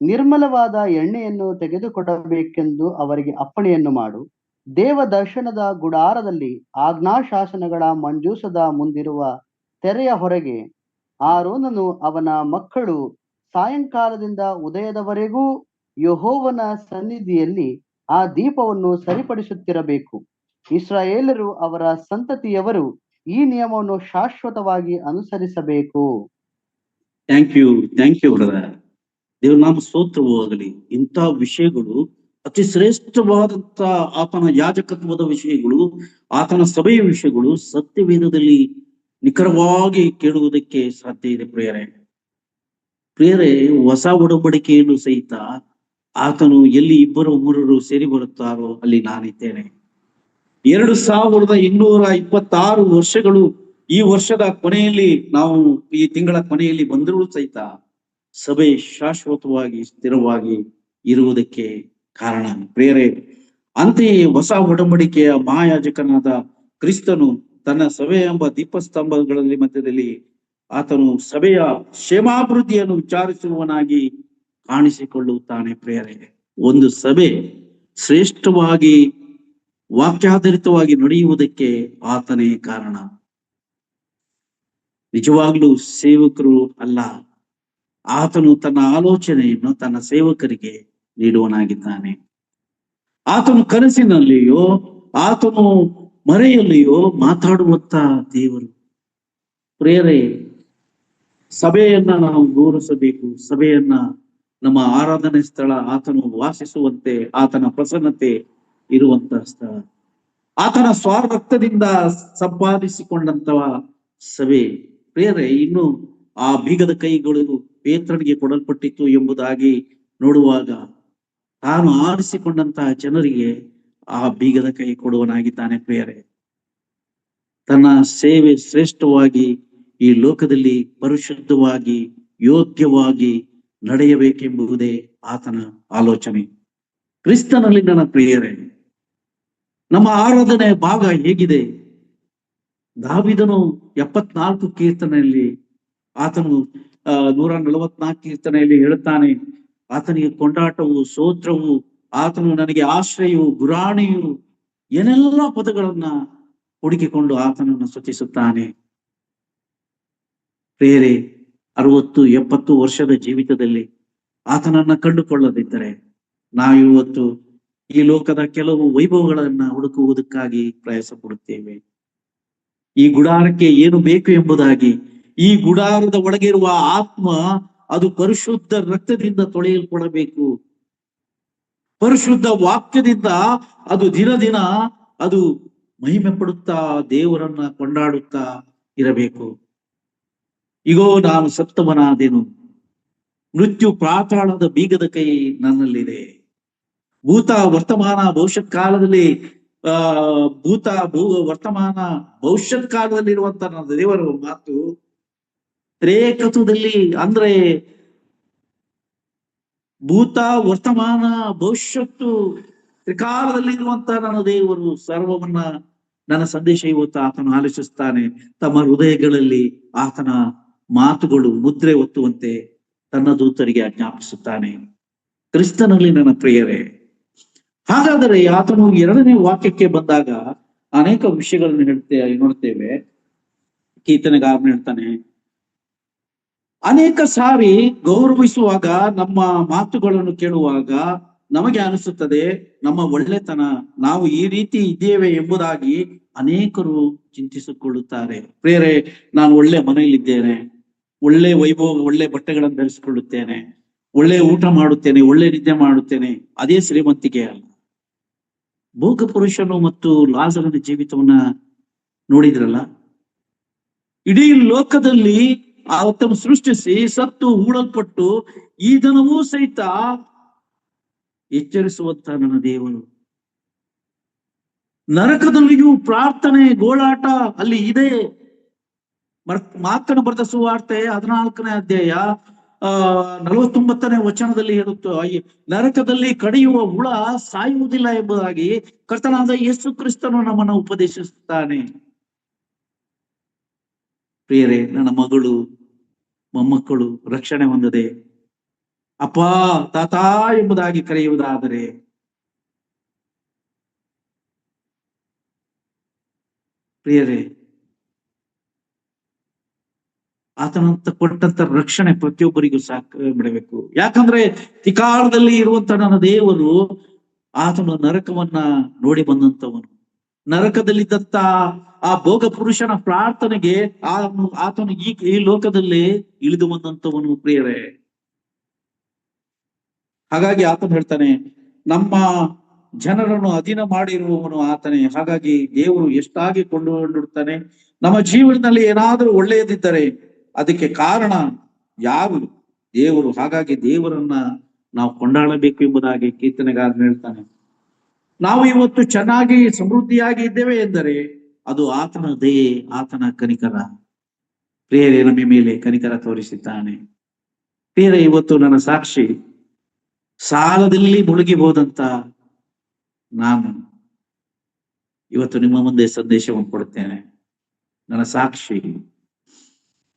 ನಿರ್ಮಲವಾದ ಎಣ್ಣೆಯನ್ನು ತೆಗೆದುಕೊಡಬೇಕೆಂದು ಅವರಿಗೆ ಅಪ್ಪಣೆಯನ್ನು ಮಾಡು. ದೇವ ದರ್ಶನದ ಗುಡಾರದಲ್ಲಿ ಆಜ್ಞಾಶಾಸನಗಳ ಮಂಜೂಸದ ಮುಂದಿರುವ ತೆರೆಯ ಹೊರಗೆ ಆರೋನನು ಅವನ ಮಕ್ಕಳು ಸಾಯಂಕಾಲದಿಂದ ಉದಯದವರೆಗೂ ಯೆಹೋವನ ಸನ್ನಿಧಿಯಲ್ಲಿ ಆ ದೀಪವನ್ನು ಸರಿಪಡಿಸುತ್ತಿರಬೇಕು. ಇಸ್ರಾಯೇಲರು ಅವರ ಸಂತತಿಯವರು ಈ ನಿಯಮವನ್ನು ಶಾಶ್ವತವಾಗಿ ಅನುಸರಿಸಬೇಕು. Thank you brother. ದೇವ್ರ ನಾಮ ಸ್ತೋತ್ರವೂ ಆಗಲಿ. ಇಂಥ ವಿಷಯಗಳು ಅತಿ ಶ್ರೇಷ್ಠವಾದಂತ ಆತನ ಯಾಜಕತ್ವದ ವಿಷಯಗಳು, ಆತನ ಸಭೆಯ ವಿಷಯಗಳು ಸತ್ಯವೇದದಲ್ಲಿ ನಿಖರವಾಗಿ ಕೇಳುವುದಕ್ಕೆ ಸಾಧ್ಯ ಇದೆ ಪ್ರಿಯರೇ. ಪ್ರಿಯರೇ, ಹೊಸ ಒಡಂಬಡಿಕೆಯನ್ನು ಸಹಿತ ಆತನು ಎಲ್ಲಿ ಇಬ್ಬರು ಮೂರರು ಸೇರಿ ಬರುತ್ತಾರೋ ಅಲ್ಲಿ ನಾನಿದ್ದೇನೆ. 2226 ವರ್ಷಗಳು ಈ ವರ್ಷದ ಕೊನೆಯಲ್ಲಿ, ನಾವು ಈ ತಿಂಗಳ ಕೊನೆಯಲ್ಲಿ ಬಂದರೂ ಸಹಿತ ಸಭೆ ಶಾಶ್ವತವಾಗಿ ಸ್ಥಿರವಾಗಿ ಇರುವುದಕ್ಕೆ ಕಾರಣ. ಪ್ರಿಯರೇ, ಅಂತೆಯೇ ಹೊಸ ಒಡಂಬಡಿಕೆಯ ಮಹಾಯಾಜಕನಾದ ಕ್ರಿಸ್ತನು ತನ್ನ ಸಭೆ ಎಂಬ ದೀಪಸ್ತಂಭಗಳಲ್ಲಿ ಮಧ್ಯದಲ್ಲಿ ಆತನು ಸಭೆಯ ಕ್ಷೇಮಾಭಿವೃದ್ಧಿಯನ್ನು ವಿಚಾರಿಸುವವನಾಗಿ ಕಾಣಿಸಿಕೊಳ್ಳುತ್ತಾನೆ. ಪ್ರಿಯರೇ, ಒಂದು ಸಭೆ ಶ್ರೇಷ್ಠವಾಗಿ ವಾಕ್ಯಾಧಾರಿತವಾಗಿ ನಡೆಯುವುದಕ್ಕೆ ಆತನೇ ಕಾರಣ. ನಿಜವಾಗ್ಲೂ ಸೇವಕರು ಅಲ್ಲ, ಆತನು ತನ್ನ ಆಲೋಚನೆಯನ್ನು ತನ್ನ ಸೇವಕರಿಗೆ ನೀಡುವನಾಗಿದ್ದಾನೆ. ಆತನು ಕನಸಿನಲ್ಲಿಯೋ ಆತನು ಮರೆಯಲ್ಲಿಯೋ ಮಾತಾಡುವಂತ ದೇವರು. ಪ್ರಿಯರೇ, ಸಭೆಯನ್ನ ನಾವು ಗೌರವಿಸಬೇಕು. ಸಭೆಯನ್ನ ನಮ್ಮ ಆರಾಧನೆ ಸ್ಥಳ, ಆತನು ವಾಸಿಸುವಂತೆ, ಆತನ ಪ್ರಸನ್ನತೆ ಇರುವಂತಹ ಸ್ಥಳ, ಆತನ ಸ್ವರಕ್ತದಿಂದ ಸಂಪಾದಿಸಿಕೊಂಡಂತಹ ಸಭೆ. ಪ್ರಿಯರೇ, ಇನ್ನು ಆ ಬೀಗದ ಕೈಗಳು ಪೇತ್ರನಿಗೆ ಕೊಡಲ್ಪಟ್ಟಿತ್ತು ಎಂಬುದಾಗಿ ನೋಡುವಾಗ, ತಾನು ಆರಿಸಿಕೊಂಡಂತಹ ಜನರಿಗೆ ಆ ಬೀಗದ ಕೈ ಕೊಡುವನಾಗಿದ್ದಾನೆ. ಪ್ರಿಯರೇ, ತನ್ನ ಸೇವೆ ಶ್ರೇಷ್ಠವಾಗಿ ಈ ಲೋಕದಲ್ಲಿ ಪರಿಶುದ್ಧವಾಗಿ ಯೋಗ್ಯವಾಗಿ ನಡೆಯಬೇಕೆಂಬುದೇ ಆತನ ಆಲೋಚನೆ. ಕ್ರಿಸ್ತನಲ್ಲಿ ನನ್ನ ಪ್ರಿಯರೇ, ನಮ್ಮ ಆರಾಧನೆ ಭಾಗ ಹೇಗಿದೆ? ದಾವೀದನು 74 ಕೀರ್ತನೆಯಲ್ಲಿ, ಆತನು 144 ಕೀರ್ತನೆಯಲ್ಲಿ ಹೇಳುತ್ತಾನೆ, ಆತನಿಗೆ ಕೊಂಡಾಟವು, ಸ್ತೋತ್ರವು, ಆತನು ನನಗೆ ಆಶ್ರಯವು, ಗುರಾಣಿಯು, ಏನೆಲ್ಲ ಪದಗಳನ್ನ ಹುಡುಕಿಕೊಂಡು ಆತನನ್ನು ಸ್ತುತಿಸುತ್ತಾನೆ. ಪ್ರಿಯರೇ, 60-70 ವರ್ಷದ ಜೀವಿತದಲ್ಲಿ ಆತನನ್ನ ಕಂಡುಕೊಳ್ಳದಿದ್ದರೆ ನಾವಿವತ್ತು ಈ ಲೋಕದ ಕೆಲವು ವೈಭವಗಳನ್ನ ಹುಡುಕುವುದಕ್ಕಾಗಿ ಪ್ರಯಾಸ ಪಡುತ್ತೇವೆ. ಈ ಗುಡಾರಕ್ಕೆ ಏನು ಬೇಕು ಎಂಬುದಾಗಿ, ಈ ಗುಡಾರದ ಒಳಗೆ ಇರುವ ಆತ್ಮ ಅದು ಪರಿಶುದ್ಧ ರಕ್ತದಿಂದ ತೊಳೆಯಲ್ಪಡಬೇಕು. ಪರಿಶುದ್ಧ ವಾಕ್ಯದಿಂದ ಅದು ದಿನ ದಿನ ಅದು ಮಹಿಮೆ ಪಡುತ್ತಾ ದೇವರನ್ನ ಕೊಂಡಾಡುತ್ತಾ ಇರಬೇಕು. ಇಗೋ, ನಾನು ಸತ್ತವನಾದೆನು, ಮೃತ್ಯು ಪಾತಾಳದ ಬೀಗದ ಕೈ ನನ್ನಲ್ಲಿದೆ. ಭೂತ ವರ್ತಮಾನ ಭವಿಷ್ಯತ್ ಕಾಲದಲ್ಲಿ ವರ್ತಮಾನ ಭವಿಷ್ಯತ್ ಕಾಲದಲ್ಲಿರುವಂತ ನನ್ನ ದೇವರ ಮಾತು ತ್ರೇಕತ್ವದಲ್ಲಿ, ಅಂದ್ರೆ ಭೂತ ವರ್ತಮಾನ ಭವಿಷ್ಯತ್ತು ತ್ರಿಕಾಲದಲ್ಲಿ ಇರುವಂತಹ ನನ್ನ ದೇವರು ಸರ್ವವನ್ನ, ನನ್ನ ಸಂದೇಶ ಇವತ್ತು ಆತನು ಆಲೋಚಿಸ್ತಾನೆ. ತಮ್ಮ ಹೃದಯಗಳಲ್ಲಿ ಆತನ ಮಾತುಗಳು ಮುದ್ರೆ ಒತ್ತುವಂತೆ ತನ್ನ ದೂತರಿಗೆ ಆಜ್ಞಾಪಿಸುತ್ತಾನೆ. ಕ್ರಿಸ್ತನಲ್ಲಿ ನನ್ನ ಪ್ರಿಯರೇ, ಹಾಗಾದರೆ ಆತನು 2ನೇ ವಾಕ್ಯಕ್ಕೆ ಬಂದಾಗ ಅನೇಕ ವಿಷಯಗಳನ್ನು ನೋಡ್ತೇವೆ. ಕೀರ್ತನೆಗಾರನು ಹೇಳ್ತಾನೆ, ಅನೇಕ ಸಾರಿ ಗೌರವಿಸುವಾಗ, ನಮ್ಮ ಮಾತುಗಳನ್ನು ಕೇಳುವಾಗ ನಮಗೆ ಅನಿಸುತ್ತದೆ ನಮ್ಮ ಒಳ್ಳೆತನ, ನಾವು ಈ ರೀತಿ ಇದ್ದೇವೆ ಎಂಬುದಾಗಿ ಅನೇಕರು ಚಿಂತಿಸಿಕೊಳ್ಳುತ್ತಾರೆ. ಪ್ರಿಯರೇ, ನಾನು ಒಳ್ಳೆ ಮನೆಯಲ್ಲಿದ್ದೇನೆ, ಒಳ್ಳೆ ವೈಭವ, ಒಳ್ಳೆ ಬಟ್ಟೆಗಳನ್ನು ಧರಿಸಿಕೊಳ್ಳುತ್ತೇನೆ, ಒಳ್ಳೆ ಊಟ ಮಾಡುತ್ತೇನೆ, ಒಳ್ಳೆ ನಿದ್ದೆ ಮಾಡುತ್ತೇನೆ, ಅದೇ ಶ್ರೀಮಂತಿಕೆ ಅಲ್ಲ. ಭೋಗ ಪುರುಷನು ಮತ್ತು ಲಾಜರನ ಜೀವಿತವನ್ನ ನೋಡಿದ್ರಲ್ಲ. ಇಡೀ ಲೋಕದಲ್ಲಿ ಆತನು ಸೃಷ್ಟಿಸಿ ಸತ್ತು ಹೂಳಲ್ಪಟ್ಟು ಈ ದಿನವೂ ಸಹಿತ ಎಚ್ಚರಿಸುವಂತ ನನ್ನ ದೇವರು. ನರಕದಲ್ಲಿಯೂ ಪ್ರಾರ್ಥನೆ ಗೋಳಾಟ ಅಲ್ಲಿ ಇದೆ. ಮಾರ್ಕನ ಬರೆದ ಸುವಾರ್ತೆ 14ನೇ ಅಧ್ಯಾಯ 49ನೇ ವಚನದಲ್ಲಿ ಹೇಳುತ್ತೆ, ನರಕದಲ್ಲಿ ಕಡಿಯುವ ಹುಳ ಸಾಯುವುದಿಲ್ಲ ಎಂಬುದಾಗಿ ಕರ್ತನಾದ ಯೇಸು ಕ್ರಿಸ್ತನು ನಮ್ಮನ್ನು ಉಪದೇಶಿಸುತ್ತಾನೆ. ಪ್ರಿಯರೇ, ನನ್ನ ಮಗಳು ಮೊಮ್ಮಕ್ಕಳು ರಕ್ಷಣೆ ಹೊಂದದೆ ಅಪ್ಪ ತಾತಾ ಎಂಬುದಾಗಿ ಕರೆಯುವುದಾದರೆ, ಪ್ರಿಯರೇ, ಆತನಂತ ಕೊಟ್ಟಂತ ರಕ್ಷಣೆ ಪ್ರತಿಯೊಬ್ಬರಿಗೂ ಸಾಕು ಬಿಡಬೇಕು. ಯಾಕಂದ್ರೆ ತ್ರಿಕಾಲದಲ್ಲಿ ಇರುವಂತ ನನ್ನ ದೇವರು ಆತನ ನರಕವನ್ನ ನೋಡಿ ಬಂದಂತವನು. ನರಕದಲ್ಲಿದ್ದಂತ ಆ ಭೋಗ ಪುರುಷನ ಪ್ರಾರ್ಥನೆಗೆ ಆತನು ಈ ಲೋಕದಲ್ಲಿ ಇಳಿದು ಬಂದಂತವನು. ಪ್ರಿಯರೇ, ಹಾಗಾಗಿ ಆತನು ಹೇಳ್ತಾನೆ, ನಮ್ಮ ಜನರನ್ನು ಅಧೀನ ಮಾಡಿರುವವನು ಆತನೇ. ಹಾಗಾಗಿ ದೇವರು ಎಷ್ಟಾಗಿ ಕೊಂಡುಕೊಂಡಿರ್ತಾನೆ. ನಮ್ಮ ಜೀವನದಲ್ಲಿ ಏನಾದರೂ ಒಳ್ಳೆಯದಿದ್ದರೆ ಅದಕ್ಕೆ ಕಾರಣ ಯಾರು? ದೇವರು. ಹಾಗಾಗಿ ದೇವರನ್ನ ನಾವು ಕೊಂಡಾಡಬೇಕು ಎಂಬುದಾಗಿ ಕೀರ್ತನೆಗಾರನು ಹೇಳ್ತಾನೆ. ನಾವು ಇವತ್ತು ಚೆನ್ನಾಗಿ ಸಮೃದ್ಧಿಯಾಗಿ ಇದ್ದೇವೆ ಎಂದರೆ ಅದು ಆತನ ದಯೆ, ಆತನ ಕನಿಕರ. ಪ್ರಿಯರೇ, ನಮ್ಮ ಮೇಲೆ ಕನಿಕರ ತೋರಿಸಿದ್ದಾನೆ. ಪ್ರಿಯರೇ, ಇವತ್ತು ನನ್ನ ಸಾಕ್ಷಿ, ಸಾಲದಲ್ಲಿ ಮುಳುಗಿ ಹೋದಂತ ನಾನು ಇವತ್ತು ನಿಮ್ಮ ಮುಂದೆ ಸಂದೇಶವನ್ನು ಕೊಡುತ್ತೇನೆ. ನನ್ನ ಸಾಕ್ಷಿ,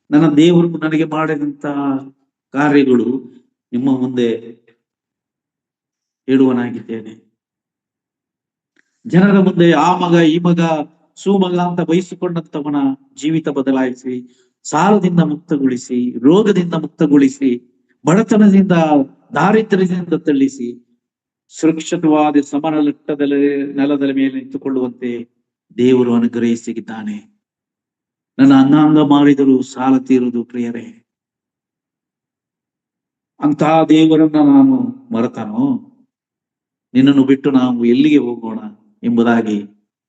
ನನ್ನ ದೇವರು ನನಗೆ ಮಾಡಿದಂತ ಕಾರ್ಯಗಳು ನಿಮ್ಮ ಮುಂದೆ ಹೇಳುವನಾಗಿದ್ದೇನೆ. ಜನರ ಮುಂದೆ ಆ ಮಗ, ಈ ಮಗ, ಸುಮಗ ಅಂತ ಬಯಸಿಕೊಂಡಂತವನ ಜೀವಿತ ಬದಲಾಯಿಸಿ, ಸಾಲದಿಂದ ಮುಕ್ತಗೊಳಿಸಿ, ರೋಗದಿಂದ ಮುಕ್ತಗೊಳಿಸಿ, ಬಡತನದಿಂದ, ದಾರಿದ್ರ್ಯದಿಂದ ತಳ್ಳಿಸಿ, ಸುರಕ್ಷಿತವಾದ ಸಮನಲಟ್ಟದ ನೆಲದ ಮೇಲೆ ನಿಂತುಕೊಳ್ಳುವಂತೆ ದೇವರು ಅನುಗ್ರಹಿಸಿದ್ದಾನೆ. ನನ್ನ ಅನ್ನಾಂಗ ಮಾರಿದರೂ ಸಾಲ ತೀರುವುದು ಪ್ರಿಯರೇ. ಅಂತಹ ದೇವರನ್ನ ನಾನು ಮರೆತನೋ? ನಿನ್ನನ್ನು ಬಿಟ್ಟು ನಾವು ಎಲ್ಲಿಗೆ ಹೋಗೋಣ ಎಂಬುದಾಗಿ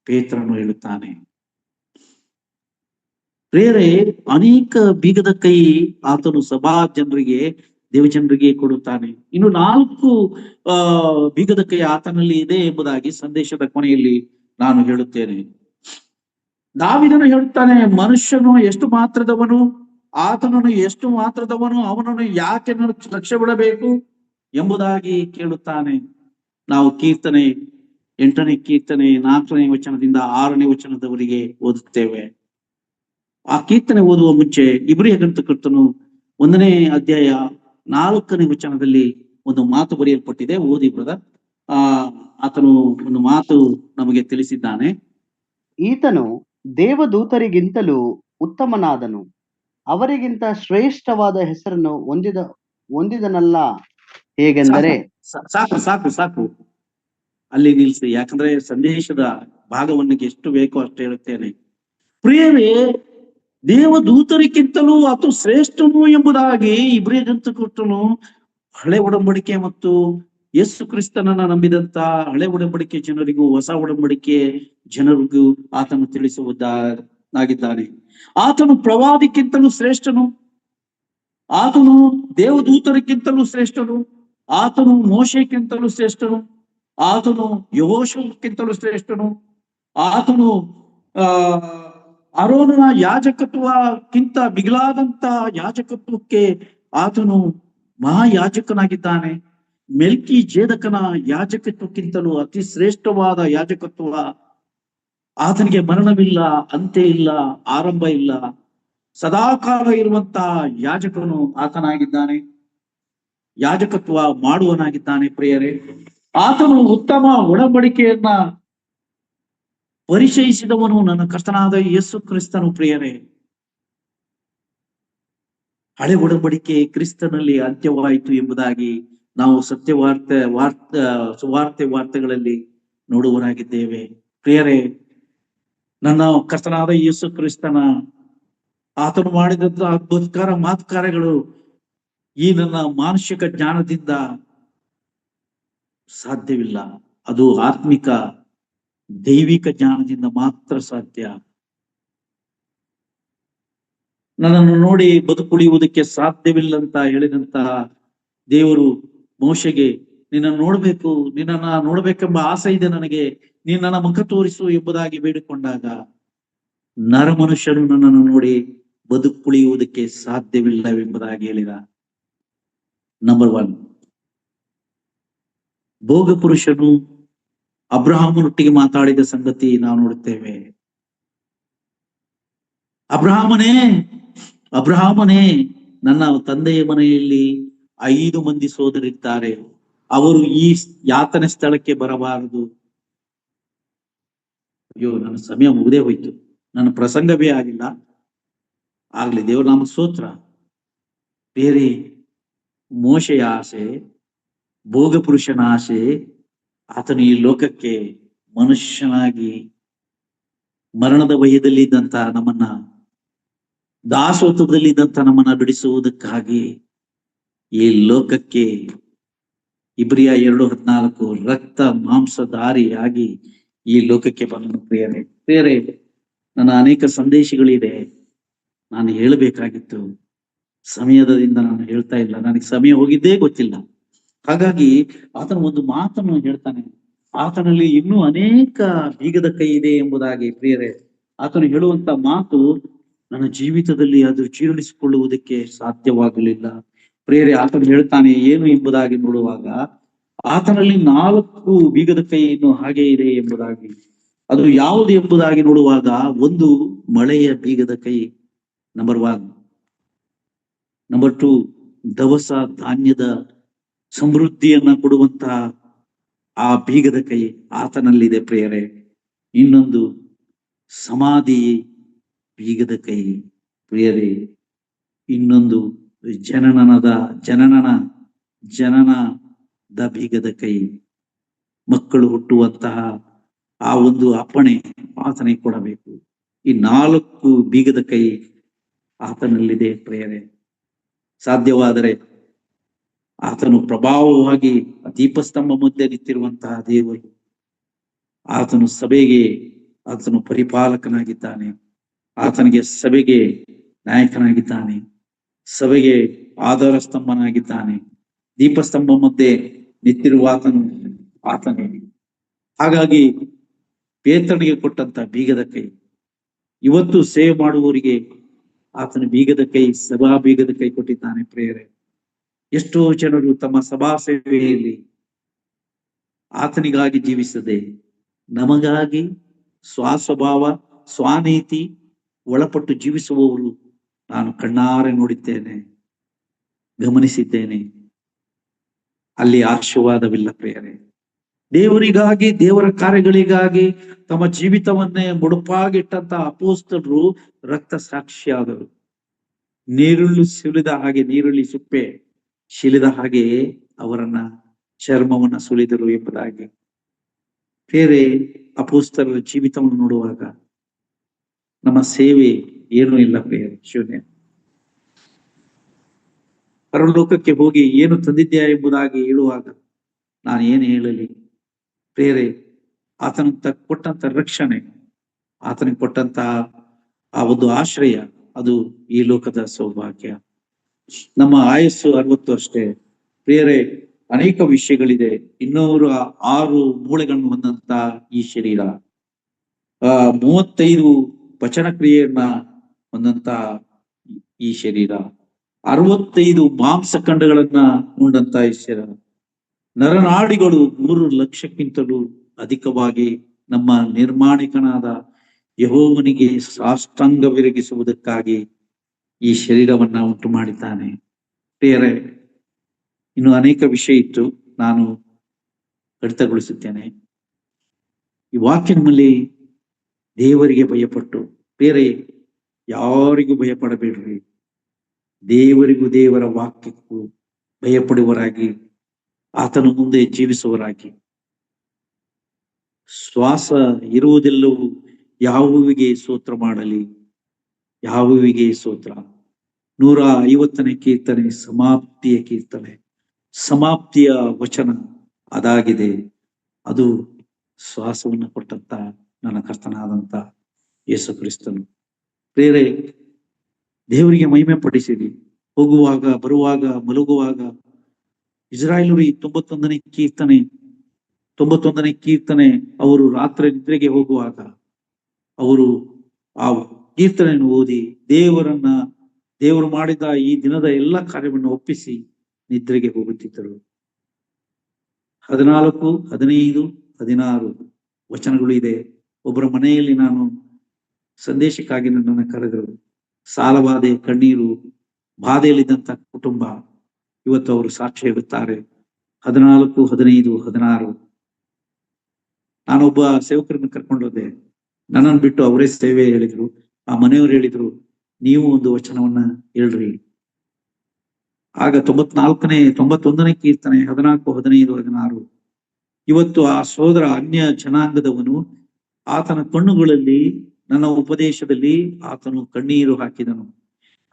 ಪೇತ್ರನು ಹೇಳುತ್ತಾನೆ. ಪ್ರಿಯರೇ, ಅನೇಕ ಬೀಗದ ಕೈ ಆತನು ಸಭಾ ಜನರಿಗೆ, ದೇವಜನರಿಗೆ ಕೊಡುತ್ತಾನೆ. ಇನ್ನು 4 ಬೀಗದ ಕೈ ಆತನಲ್ಲಿ ಇದೆ ಎಂಬುದಾಗಿ ಸಂದೇಶದ ಕೊನೆಯಲ್ಲಿ ನಾನು ಹೇಳುತ್ತೇನೆ. ದಾವೀದನು ಹೇಳುತ್ತಾನೆ, ಮನುಷ್ಯನು ಎಷ್ಟು ಮಾತ್ರದವನು, ಆತನನ್ನು ಎಷ್ಟು ಮಾತ್ರದವನು, ಅವನನ್ನು ಯಾಕೆ ಲಕ್ಷ್ಯ ಬಿಡಬೇಕು ಎಂಬುದಾಗಿ ಕೇಳುತ್ತಾನೆ. ನಾವು ಕೀರ್ತನೆ 8ನೇ ಕೀರ್ತನೆ 4ನೇ ವಚನದಿಂದ 6ನೇ ವಚನದವರೆಗೆ ಓದುತ್ತೇವೆ. ಆ ಕೀರ್ತನೆ ಓದುವ ಮುಂಚೆ ಇಬ್ರಿಯ ಗ್ರಂಥಕರ್ತನು 1ನೇ ಅಧ್ಯಾಯ 4ನೇ ವಚನದಲ್ಲಿ ಒಂದು ಮಾತು ಬರೆಯಲ್ಪಟ್ಟಿದೆ. ಓದಿ ಬ್ರದರ್. ಆತನು ಒಂದು ಮಾತು ನಮಗೆ ತಿಳಿಸಿದ್ದಾನೆ. ಈತನು ದೇವದೂತರಿಗಿಂತಲೂ ಉತ್ತಮನಾದನು, ಅವರಿಗಿಂತ ಶ್ರೇಷ್ಠವಾದ ಹೆಸರನ್ನು ಹೊಂದಿದನಲ್ಲ. ಹೇಗೆಂದರೆ, ಸಾಕು ಸಾಕು ಸಾಕು ಅಲ್ಲಿ ನಿಲ್ಸಿ, ಯಾಕಂದ್ರೆ ಸಂದೇಶದ ಭಾಗವನ್ನು ಎಷ್ಟು ಬೇಕೋ ಅಷ್ಟು ಹೇಳುತ್ತೇನೆ. ಪ್ರಿಯವೇ, ದೇವದೂತರಿಗಿಂತಲೂ ಅತು ಶ್ರೇಷ್ಠನು ಎಂಬುದಾಗಿ ಇಬ್ರಿಯ ಗ್ರಂಥಕರ್ತನು ಹಳೆ ಒಡಂಬಡಿಕೆ ಮತ್ತು ಯೇಸು ಕ್ರಿಸ್ತನನ್ನ ನಂಬಿದಂತ ಹಳೆ ಒಡಂಬಡಿಕೆ ಜನರಿಗೂ ಹೊಸ ಒಡಂಬಡಿಕೆ ಜನರಿಗೂ ಆತನು ತಿಳಿಸುವುದಾಗಿದ್ದಾನೆ. ಆತನು ಪ್ರವಾದಿಕ್ಕಿಂತಲೂ ಶ್ರೇಷ್ಠನು, ಆತನು ದೇವದೂತರಿಗಿಂತಲೂ ಶ್ರೇಷ್ಠನು, ಆತನು ಮೋಶೆಗಿಂತಲೂ ಶ್ರೇಷ್ಠನು, ಆತನು ಯೆಹೋಶುವಕ್ಕಿಂತಲೂ ಶ್ರೇಷ್ಠನು, ಆತನು ಅರೋನನ ಯಾಜಕತ್ವಕ್ಕಿಂತ ಮಿಗಿಲಾದಂತ ಯಾಜಕತ್ವಕ್ಕೆ ಆತನು ಮಹಾಯಾಜಕನಾಗಿದ್ದಾನೆ. ಮೆಲ್ಕಿ ಜೇದಕನ ಯಾಜಕತ್ವಕ್ಕಿಂತಲೂ ಅತಿ ಶ್ರೇಷ್ಠವಾದ ಯಾಜಕತ್ವ. ಆತನಿಗೆ ಮರಣವಿಲ್ಲ, ಅಂತ್ಯ ಇಲ್ಲ, ಆರಂಭ ಇಲ್ಲ, ಸದಾಕಾಲ ಇರುವಂತ ಯಾಜಕನು ಆತನಾಗಿದ್ದಾನೆ, ಯಾಜಕತ್ವ ಮಾಡುವನಾಗಿದ್ದಾನೆ. ಪ್ರಿಯರೇ, ಆತನು ಉತ್ತಮ ಒಡಂಬಡಿಕೆಯನ್ನ ಪರಿಚಯಿಸಿದವನು ನನ್ನ ಕರ್ತನಾದ ಯೇಸು ಕ್ರಿಸ್ತನು. ಪ್ರಿಯರೇ, ಹಳೆ ಒಡಂಬಡಿಕೆ ಕ್ರಿಸ್ತನಲ್ಲಿ ಅಂತ್ಯವಾಯಿತು ಎಂಬುದಾಗಿ ನಾವು ಸುವಾರ್ತೆಗಳಲ್ಲಿ ನೋಡುವರಾಗಿದ್ದೇವೆ. ಪ್ರಿಯರೇ, ನನ್ನ ಕರ್ತನಾದ ಯೇಸು ಕ್ರಿಸ್ತನ ಆತನು ಮಾಡಿದಂತ ಅದ್ಭುತಕಾರ ಮಾತುಕಾರ್ಯಗಳು ಈ ನನ್ನ ಮಾನಸಿಕ ಜ್ಞಾನದಿಂದ ಸಾಧ್ಯವಿಲ್ಲ. ಅದು ಆತ್ಮಿಕ ದೈವಿಕ ಜ್ಞಾನದಿಂದ ಮಾತ್ರ ಸಾಧ್ಯ. ನನ್ನನ್ನು ನೋಡಿ ಬದುಕುಳಿಯುವುದಕ್ಕೆ ಸಾಧ್ಯವಿಲ್ಲಂತ ಹೇಳಿದಂತಹ ದೇವರು ಮೋಶೆಗೆ, ನಿನ್ನನ್ನ ನೋಡ್ಬೇಕೆಂಬ ಆಸೆ ಇದೆ ನನಗೆ, ನೀನ್ ನನ್ನ ಮುಖ ತೋರಿಸು ಎಂಬುದಾಗಿ ಬೇಡಿಕೊಂಡಾಗ ನರಮನುಷ್ಯನು ನನ್ನನ್ನು ನೋಡಿ ಬದುಕುಳಿಯುವುದಕ್ಕೆ ಸಾಧ್ಯವಿಲ್ಲವೆಂಬುದಾಗಿ ಹೇಳಿದ. ನಂಬರ್ 1, ಭೋಗ ಪುರುಷನು ಅಬ್ರಹಾಮನೊಟ್ಟಿಗೆ ಮಾತಾಡಿದ ಸಂಗತಿ ನಾವು ನೋಡುತ್ತೇವೆ. ಅಬ್ರಹಾಮನೇ, ನನ್ನ ತಂದೆಯ ಮನೆಯಲ್ಲಿ 5 ಮಂದಿ ಸೋದರಿದ್ದಾರೆ, ಅವರು ಈ ಯಾತನೆ ಸ್ಥಳಕ್ಕೆ ಬರಬಾರದು. ಅಯ್ಯೋ, ನನ್ನ ಸಮಯ ಮುಗಿದೇ ಹೋಯ್ತು, ನನ್ನ ಪ್ರಸಂಗವೇ ಆಗಿಲ್ಲ. ಆಗ್ಲಿ, ದೇವ್ರ ನಾಮ ಸ್ತೋತ್ರ. ಬೇರೆ ಮೋಶೆಯ ಆಸೆ, ಭೋಗ ಪುರುಷನ ಆಸೆ, ಆತನು ಈ ಲೋಕಕ್ಕೆ ಮನುಷ್ಯನಾಗಿ ಮರಣದ ಭಯದಲ್ಲಿದ್ದಂತ ನಮ್ಮನ್ನ, ದಾಸೋತ್ವದಲ್ಲಿದ್ದಂತ ನಮ್ಮನ್ನ ಬಿಡಿಸುವುದಕ್ಕಾಗಿ ಈ ಲೋಕಕ್ಕೆ ಇಬ್ರಿಯ 2:14 ರಕ್ತ ಮಾಂಸಧಾರಿಯಾಗಿ ಈ ಲೋಕಕ್ಕೆ ಬಂದನು. ಪ್ರಿಯರೇ, ನನ್ನ ಅನೇಕ ಸಂದೇಶಗಳಿದೆ, ನಾನು ಹೇಳಬೇಕಾಗಿತ್ತು. ಸಮಯದಿಂದ ನಾನು ಹೇಳ್ತಾ ಇಲ್ಲ, ನನಗೆ ಸಮಯ ಹೋಗಿದ್ದೇ ಗೊತ್ತಿಲ್ಲ. ಹಾಗಾಗಿ ಆತನ ಒಂದು ಮಾತನ್ನು ಹೇಳ್ತಾನೆ, ಆತನಲ್ಲಿ ಇನ್ನೂ ಅನೇಕ ಬೀಗದ ಕೈ ಇದೆ ಎಂಬುದಾಗಿ. ಪ್ರಿಯರೇ, ಆತನು ಹೇಳುವಂತ ಮಾತು ನನ್ನ ಜೀವಿತದಲ್ಲಿ ಅದು ಜೀರ್ಣಿಸಿಕೊಳ್ಳುವುದಕ್ಕೆ ಸಾಧ್ಯವಾಗಲಿಲ್ಲ. ಪ್ರಿಯರೇ, ಆತನು ಹೇಳ್ತಾನೆ ಏನು ಎಂಬುದಾಗಿ ನೋಡುವಾಗ, ಆತನಲ್ಲಿ 4 ಬೀಗದ ಕೈ ಇನ್ನು ಹಾಗೆ ಇದೆ ಎಂಬುದಾಗಿ. ಅದು ಯಾವುದು ಎಂಬುದಾಗಿ ನೋಡುವಾಗ, ಒಂದು ಮಳೆಯ ಬೀಗದ ಕೈ, ನಂಬರ್ 1. ನಂಬರ್ 2, ದವಸ ಧಾನ್ಯದ ಸಮೃದ್ಧಿಯನ್ನ ಕೊಡುವಂತಹ ಆ ಬೀಗದ ಕೈ ಆತನಲ್ಲಿದೆ ಪ್ರಿಯರೇ. ಇನ್ನೊಂದು ಸಮಾಧಿ ಬೀಗದ ಕೈ ಪ್ರಿಯರೇ. ಇನ್ನೊಂದು ಜನನದ ಬೀಗದ ಕೈ, ಮಕ್ಕಳು ಹುಟ್ಟುವಂತಹ ಆ ಒಂದು ಅಪ್ಪಣೆ ಆತನಿಗೆ ಕೊಡಬೇಕು. ಈ 4 ಬೀಗದ ಕೈ ಆತನಲ್ಲಿದೆ ಪ್ರಿಯರೇ. ಸಾಧ್ಯವಾದರೆ ಆತನು ಪ್ರಭಾವವಾಗಿ ದೀಪಸ್ತಂಭ ಮಧ್ಯೆ ನಿಂತಿರುವಂತಹ ದೇವರು, ಆತನು ಸಭೆಗೆ ಆತನು ಪರಿಪಾಲಕನಾಗಿದ್ದಾನೆ, ಆತನಿಗೆ ಸಭೆಗೆ ನಾಯಕನಾಗಿದ್ದಾನೆ, ಸಭೆಗೆ ಆಧಾರ ಸ್ತಂಭನಾಗಿದ್ದಾನೆ. ದೀಪಸ್ತಂಭ ಮಧ್ಯೆ ನಿಂತಿರುವ ಆತನೇ. ಹಾಗಾಗಿ ಪೇತ್ರನಿಗೆ ಕೊಟ್ಟಂತ ಬೀಗದ ಕೈ, ಇವತ್ತು ಸೇವೆ ಮಾಡುವವರಿಗೆ ಆತನ ಬೀಗದ ಕೈ, ಸಭಾ ಬೀಗದ ಕೈ ಕೊಟ್ಟಿದ್ದಾನೆ ಪ್ರಿಯರೇ. ಎಷ್ಟೋ ಜನರು ತಮ್ಮ ಸಭಾ ಸೇವೆಯಲ್ಲಿ ಆತನಿಗಾಗಿ ಜೀವಿಸದೆ ನಮಗಾಗಿ ಸ್ವಸ್ವಭಾವ, ಸ್ವನೀತಿ ಒಳಪಟ್ಟು ಜೀವಿಸುವವರು ನಾನು ಕಣ್ಣಾರೆ ನೋಡಿದ್ದೇನೆ, ಗಮನಿಸಿದ್ದೇನೆ. ಅಲ್ಲಿ ಆಶೀರ್ವಾದವಿಲ್ಲ ಪ್ರಿಯರೇ. ದೇವರಿಗಾಗಿ, ದೇವರ ಕಾರ್ಯಗಳಿಗಾಗಿ ತಮ್ಮ ಜೀವಿತವನ್ನೇ ಮುಡುಪಾಗಿಟ್ಟಂತ ಅಪೋಸ್ತಲರು ರಕ್ತ ಸಾಕ್ಷಿಯಾದರು. ನೀರುಳ್ಳಿ ಸುಲಿದ ಹಾಗೆ, ನೀರುಳ್ಳಿ ಸುಪ್ಪೆ ಶಿಲಿದ ಹಾಗೆ ಅವರನ್ನ ಚರ್ಮವನ್ನ ಸುಲಿದರು ಎಂಬುದಾಗಿ. ಬೇರೆ ಅಪೋಸ್ತಲರ ಜೀವಿತವನ್ನು ನೋಡುವಾಗ ನಮ್ಮ ಸೇವೆ ಏನೂ ಇಲ್ಲ ಪ್ರಿಯರೇ, ಶೂನ್ಯ. ಪರಲೋಕಕ್ಕೆ ಹೋಗಿ ಏನು ತಂದಿದ್ಯಾ ಎಂಬುದಾಗಿ ಹೇಳುವಾಗ ನಾನು ಏನು ಹೇಳಲಿ ಪ್ರಿಯರೇ? ಆತನಂತ ಕೊಟ್ಟಂತ ರಕ್ಷಣೆ, ಆತನಿಗೆ ಕೊಟ್ಟಂತಹ ಆ ಒಂದು ಆಶ್ರಯ, ಅದು ಈ ಲೋಕದ ಸೌಭಾಗ್ಯ. ನಮ್ಮ ಆಯಸ್ಸು 60 ಅಷ್ಟೇ ಪ್ರಿಯರೇ. ಅನೇಕ ವಿಷಯಗಳಿದೆ. 206 ಮೂಳೆಗಳನ್ನು ಹೊಂದಂತ ಈ ಶರೀರ, 35 ಪಚನ ಕ್ರಿಯೆಯನ್ನ ಹೊಂದಂತ ಈ ಶರೀರ, 65 ಮಾಂಸಖಂಡಗಳನ್ನ ಉಂಡಂತ ಈ ಶರೀರ, ನರನಾಡಿಗಳು 3 ಲಕ್ಷಕ್ಕಿಂತಲೂ ಅಧಿಕವಾಗಿ ನಮ್ಮ ನಿರ್ಮಾಣಿಕನಾದ ಯೆಹೋವನಿಗೆ ಸಾಷ್ಟಾಂಗವಿರಗಿಸುವುದಕ್ಕಾಗಿ ಈ ಶರೀರವನ್ನ ಉಂಟು ಮಾಡಿದ್ದಾನೆ ಪ್ರಿಯರೇ. ಇನ್ನು ಅನೇಕ ವಿಷಯ ಇತ್ತು, ನಾನು ಕಡಿತಗೊಳಿಸುತ್ತೇನೆ. ಈ ವಾಕ್ಯದಲ್ಲಿ ದೇವರಿಗೆ ಭಯಪಟ್ಟು, ಬೇರೆ ಯಾರಿಗೂ ಭಯಪಡಬೇಡ್ರಿ, ದೇವರಿಗೂ ದೇವರ ವಾಕ್ಯಕ್ಕೂ ಭಯಪಡುವರಾಗಿ, ಆತನ ಮುಂದೆ ಜೀವಿಸುವರಾಗಿ. ಶ್ವಾಸ ಇರುವುದೆಲ್ಲವೂ ಯೆಹೋವನಿಗೆ ಸ್ತೋತ್ರ ಮಾಡಲಿ, ಯೆಹೋವನಿಗೆ ಸ್ತೋತ್ರ. 150ನೇ ಕೀರ್ತನೆ ಸಮಾಪ್ತಿಯ ಕೀರ್ತನೆ, ಸಮಾಪ್ತಿಯ ವಚನ ಅದಾಗಿದೆ. ಅದು ಶ್ವಾಸವನ್ನು ಕೊಟ್ಟಂತ ನನ್ನ ಕರ್ತನಾದಂತ ಯೇಸು ಕ್ರಿಸ್ತನು. ಬೇರೆ ದೇವರಿಗೆ ಮಹಿಮೆ ಪಡಿಸಿರಿ, ಹೋಗುವಾಗ, ಬರುವಾಗ, ಮಲಗುವಾಗ. ಇಸ್ರಾಯೇಲರು 91ನೇ ಕೀರ್ತನೆ ಅವರು ರಾತ್ರಿ ನಿದ್ರೆಗೆ ಹೋಗುವಾಗ ಅವರು ಆ ಕೀರ್ತನೆಯನ್ನು ಓದಿ ದೇವರು ಮಾಡಿದ ಈ ದಿನದ ಎಲ್ಲ ಕಾರ್ಯವನ್ನು ಒಪ್ಪಿಸಿ ನಿದ್ರೆಗೆ ಹೋಗುತ್ತಿದ್ದರು. 14, 15, 16 ವಚನಗಳು ಇದೆ. ಒಬ್ಬರ ಮನೆಯಲ್ಲಿ ನಾನು ಸಂದೇಶಕ್ಕಾಗಿ ನನ್ನನ್ನು ಕರೆದರು. ಸಾಲಬಾಧೆ, ಕಣ್ಣೀರು, ಬಾಧೆಯಲ್ಲಿದ್ದಂತ ಕುಟುಂಬ ಇವತ್ತು ಅವರು ಸಾಕ್ಷಿ ಹೇಳುತ್ತಾರೆ. 14, 15, 16 ನಾನೊಬ್ಬ ಸೇವಕರನ್ನು ಕರ್ಕೊಂಡೋದೆ. ನನ್ನನ್ನು ಬಿಟ್ಟು ಅವರೇ ಸೇವೆ ಹೇಳಿದ್ರು. ಆ ಮನೆಯವರು ಹೇಳಿದ್ರು, ನೀವು ಒಂದು ವಚನವನ್ನ ಹೇಳ್ರಿ. ಆಗ 91ನೇ ಕೀರ್ತನೆ 14, 15, 16 ಇವತ್ತು ಆ ಸೋದರ ಅನ್ಯ ಜನಾಂಗದವನು ಆತನ ಕಣ್ಣುಗಳಲ್ಲಿ, ನನ್ನ ಉಪದೇಶದಲ್ಲಿ ಆತನು ಕಣ್ಣೀರು ಹಾಕಿದನು.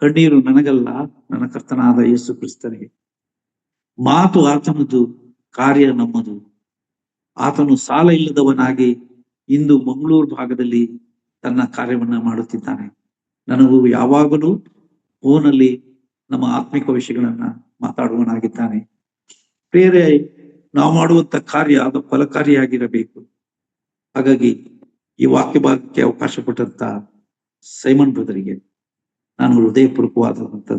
ಕಣ್ಣೀರು ನನಗಲ್ಲ, ನನ್ನ ಕರ್ತನಾದ ಯೇಸು ಕ್ರಿಸ್ತನಿಗೆ. ಮಾತು ಆತನದು, ಕಾರ್ಯ ನಮ್ಮದು. ಆತನು ಸಾಲ ಇಲ್ಲದವನಾಗಿ ಇಂದು ಮಂಗಳೂರು ಭಾಗದಲ್ಲಿ ತನ್ನ ಕಾರ್ಯವನ್ನ ಮಾಡುತ್ತಿದ್ದಾನೆ. ನನಗೂ ಯಾವಾಗಲೂ ಫೋನಲ್ಲಿ ನಮ್ಮ ಆತ್ಮಿಕ ವಿಷಯಗಳನ್ನ ಮಾತಾಡುವನಾಗಿದ್ದಾನೆ. ಪ್ರಿಯರೇ, ನಾವು ಮಾಡುವಂತ ಕಾರ್ಯ ಅದು ಫಲಕಾರಿಯಾಗಿರಬೇಕು. ಹಾಗಾಗಿ ಈ ವಾಕ್ಯ ಭಾಗಕ್ಕೆ ಅವಕಾಶ ಕೊಟ್ಟಂತ ಸೈಮನ್ ಬ್ರದರಿಗೆ ನಾನು ಹೃದಯಪೂರ್ವಕವಾದಂತ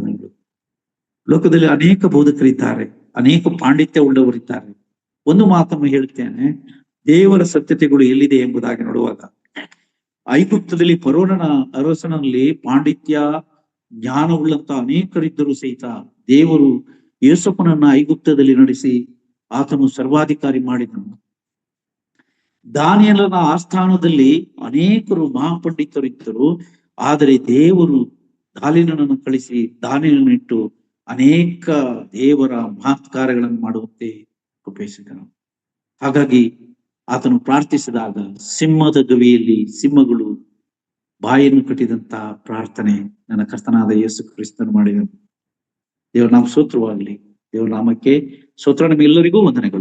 ಲೋಕದಲ್ಲಿ ಅನೇಕ ಬೋಧಕರಿದ್ದಾರೆ, ಅನೇಕ ಪಾಂಡಿತ್ಯ ಉಳ್ಳವರಿದ್ದಾರೆ. ಒಂದು ಮಾತನ್ನು ಹೇಳ್ತೇನೆ, ದೇವರ ಸತ್ಯತೆಗಳು ಎಲ್ಲಿದೆ ಎಂಬುದಾಗಿ ನೋಡುವಾಗ, ಐಗುಪ್ತದಲ್ಲಿ ಫರೋಹನ ಅರಸನಲ್ಲಿ ಪಾಂಡಿತ್ಯ ಜ್ಞಾನವುಳ್ಳಂತ ಅನೇಕರಿದ್ದರೂ ಸಹಿತ ದೇವರು ಯೋಸೇಫನನ್ನ ಐಗುಪ್ತದಲ್ಲಿ ನಡೆಸಿ ಆತನು ಸರ್ವಾಧಿಕಾರಿ ಮಾಡಿದನು. ದಾನಿಯೇಲನ ಆಸ್ಥಾನದಲ್ಲಿ ಅನೇಕರು ಮಹಾಪಂಡಿತರಿದ್ದರು, ಆದರೆ ದೇವರು ದಾನಿಯೇಲನನ್ನು ಕಳಿಸಿ ದಾನಿಯೇಲನಿಟ್ಟು ಅನೇಕ ದೇವರ ಮಹತ್ಕಾರ್ಯಗಳನ್ನು ಮಾಡುವಂತೆ ಕೃಪಿಸಿದನು. ಹಾಗಾಗಿ ಆತನು ಪ್ರಾರ್ಥಿಸಿದಾಗ ಸಿಂಹದ ಗವಿಯಲ್ಲಿ ಸಿಂಹಗಳು ಬಾಯನ್ನು ಕಟ್ಟಿದಂತ ಪ್ರಾರ್ಥನೆ ನನ್ನ ಕರ್ತನಾದ ಯೇಸು ಕ್ರಿಸ್ತನು ಮಾಡಿದನು. ದೇವರ ನಾಮ ಸ್ತೋತ್ರವಾಗಲಿ. ದೇವರ ನಾಮಕ್ಕೆ ಸ್ತೋತ್ರ. ನಿಮ್ಮೆಲ್ಲರಿಗೂ ವಂದನೆಗಳು.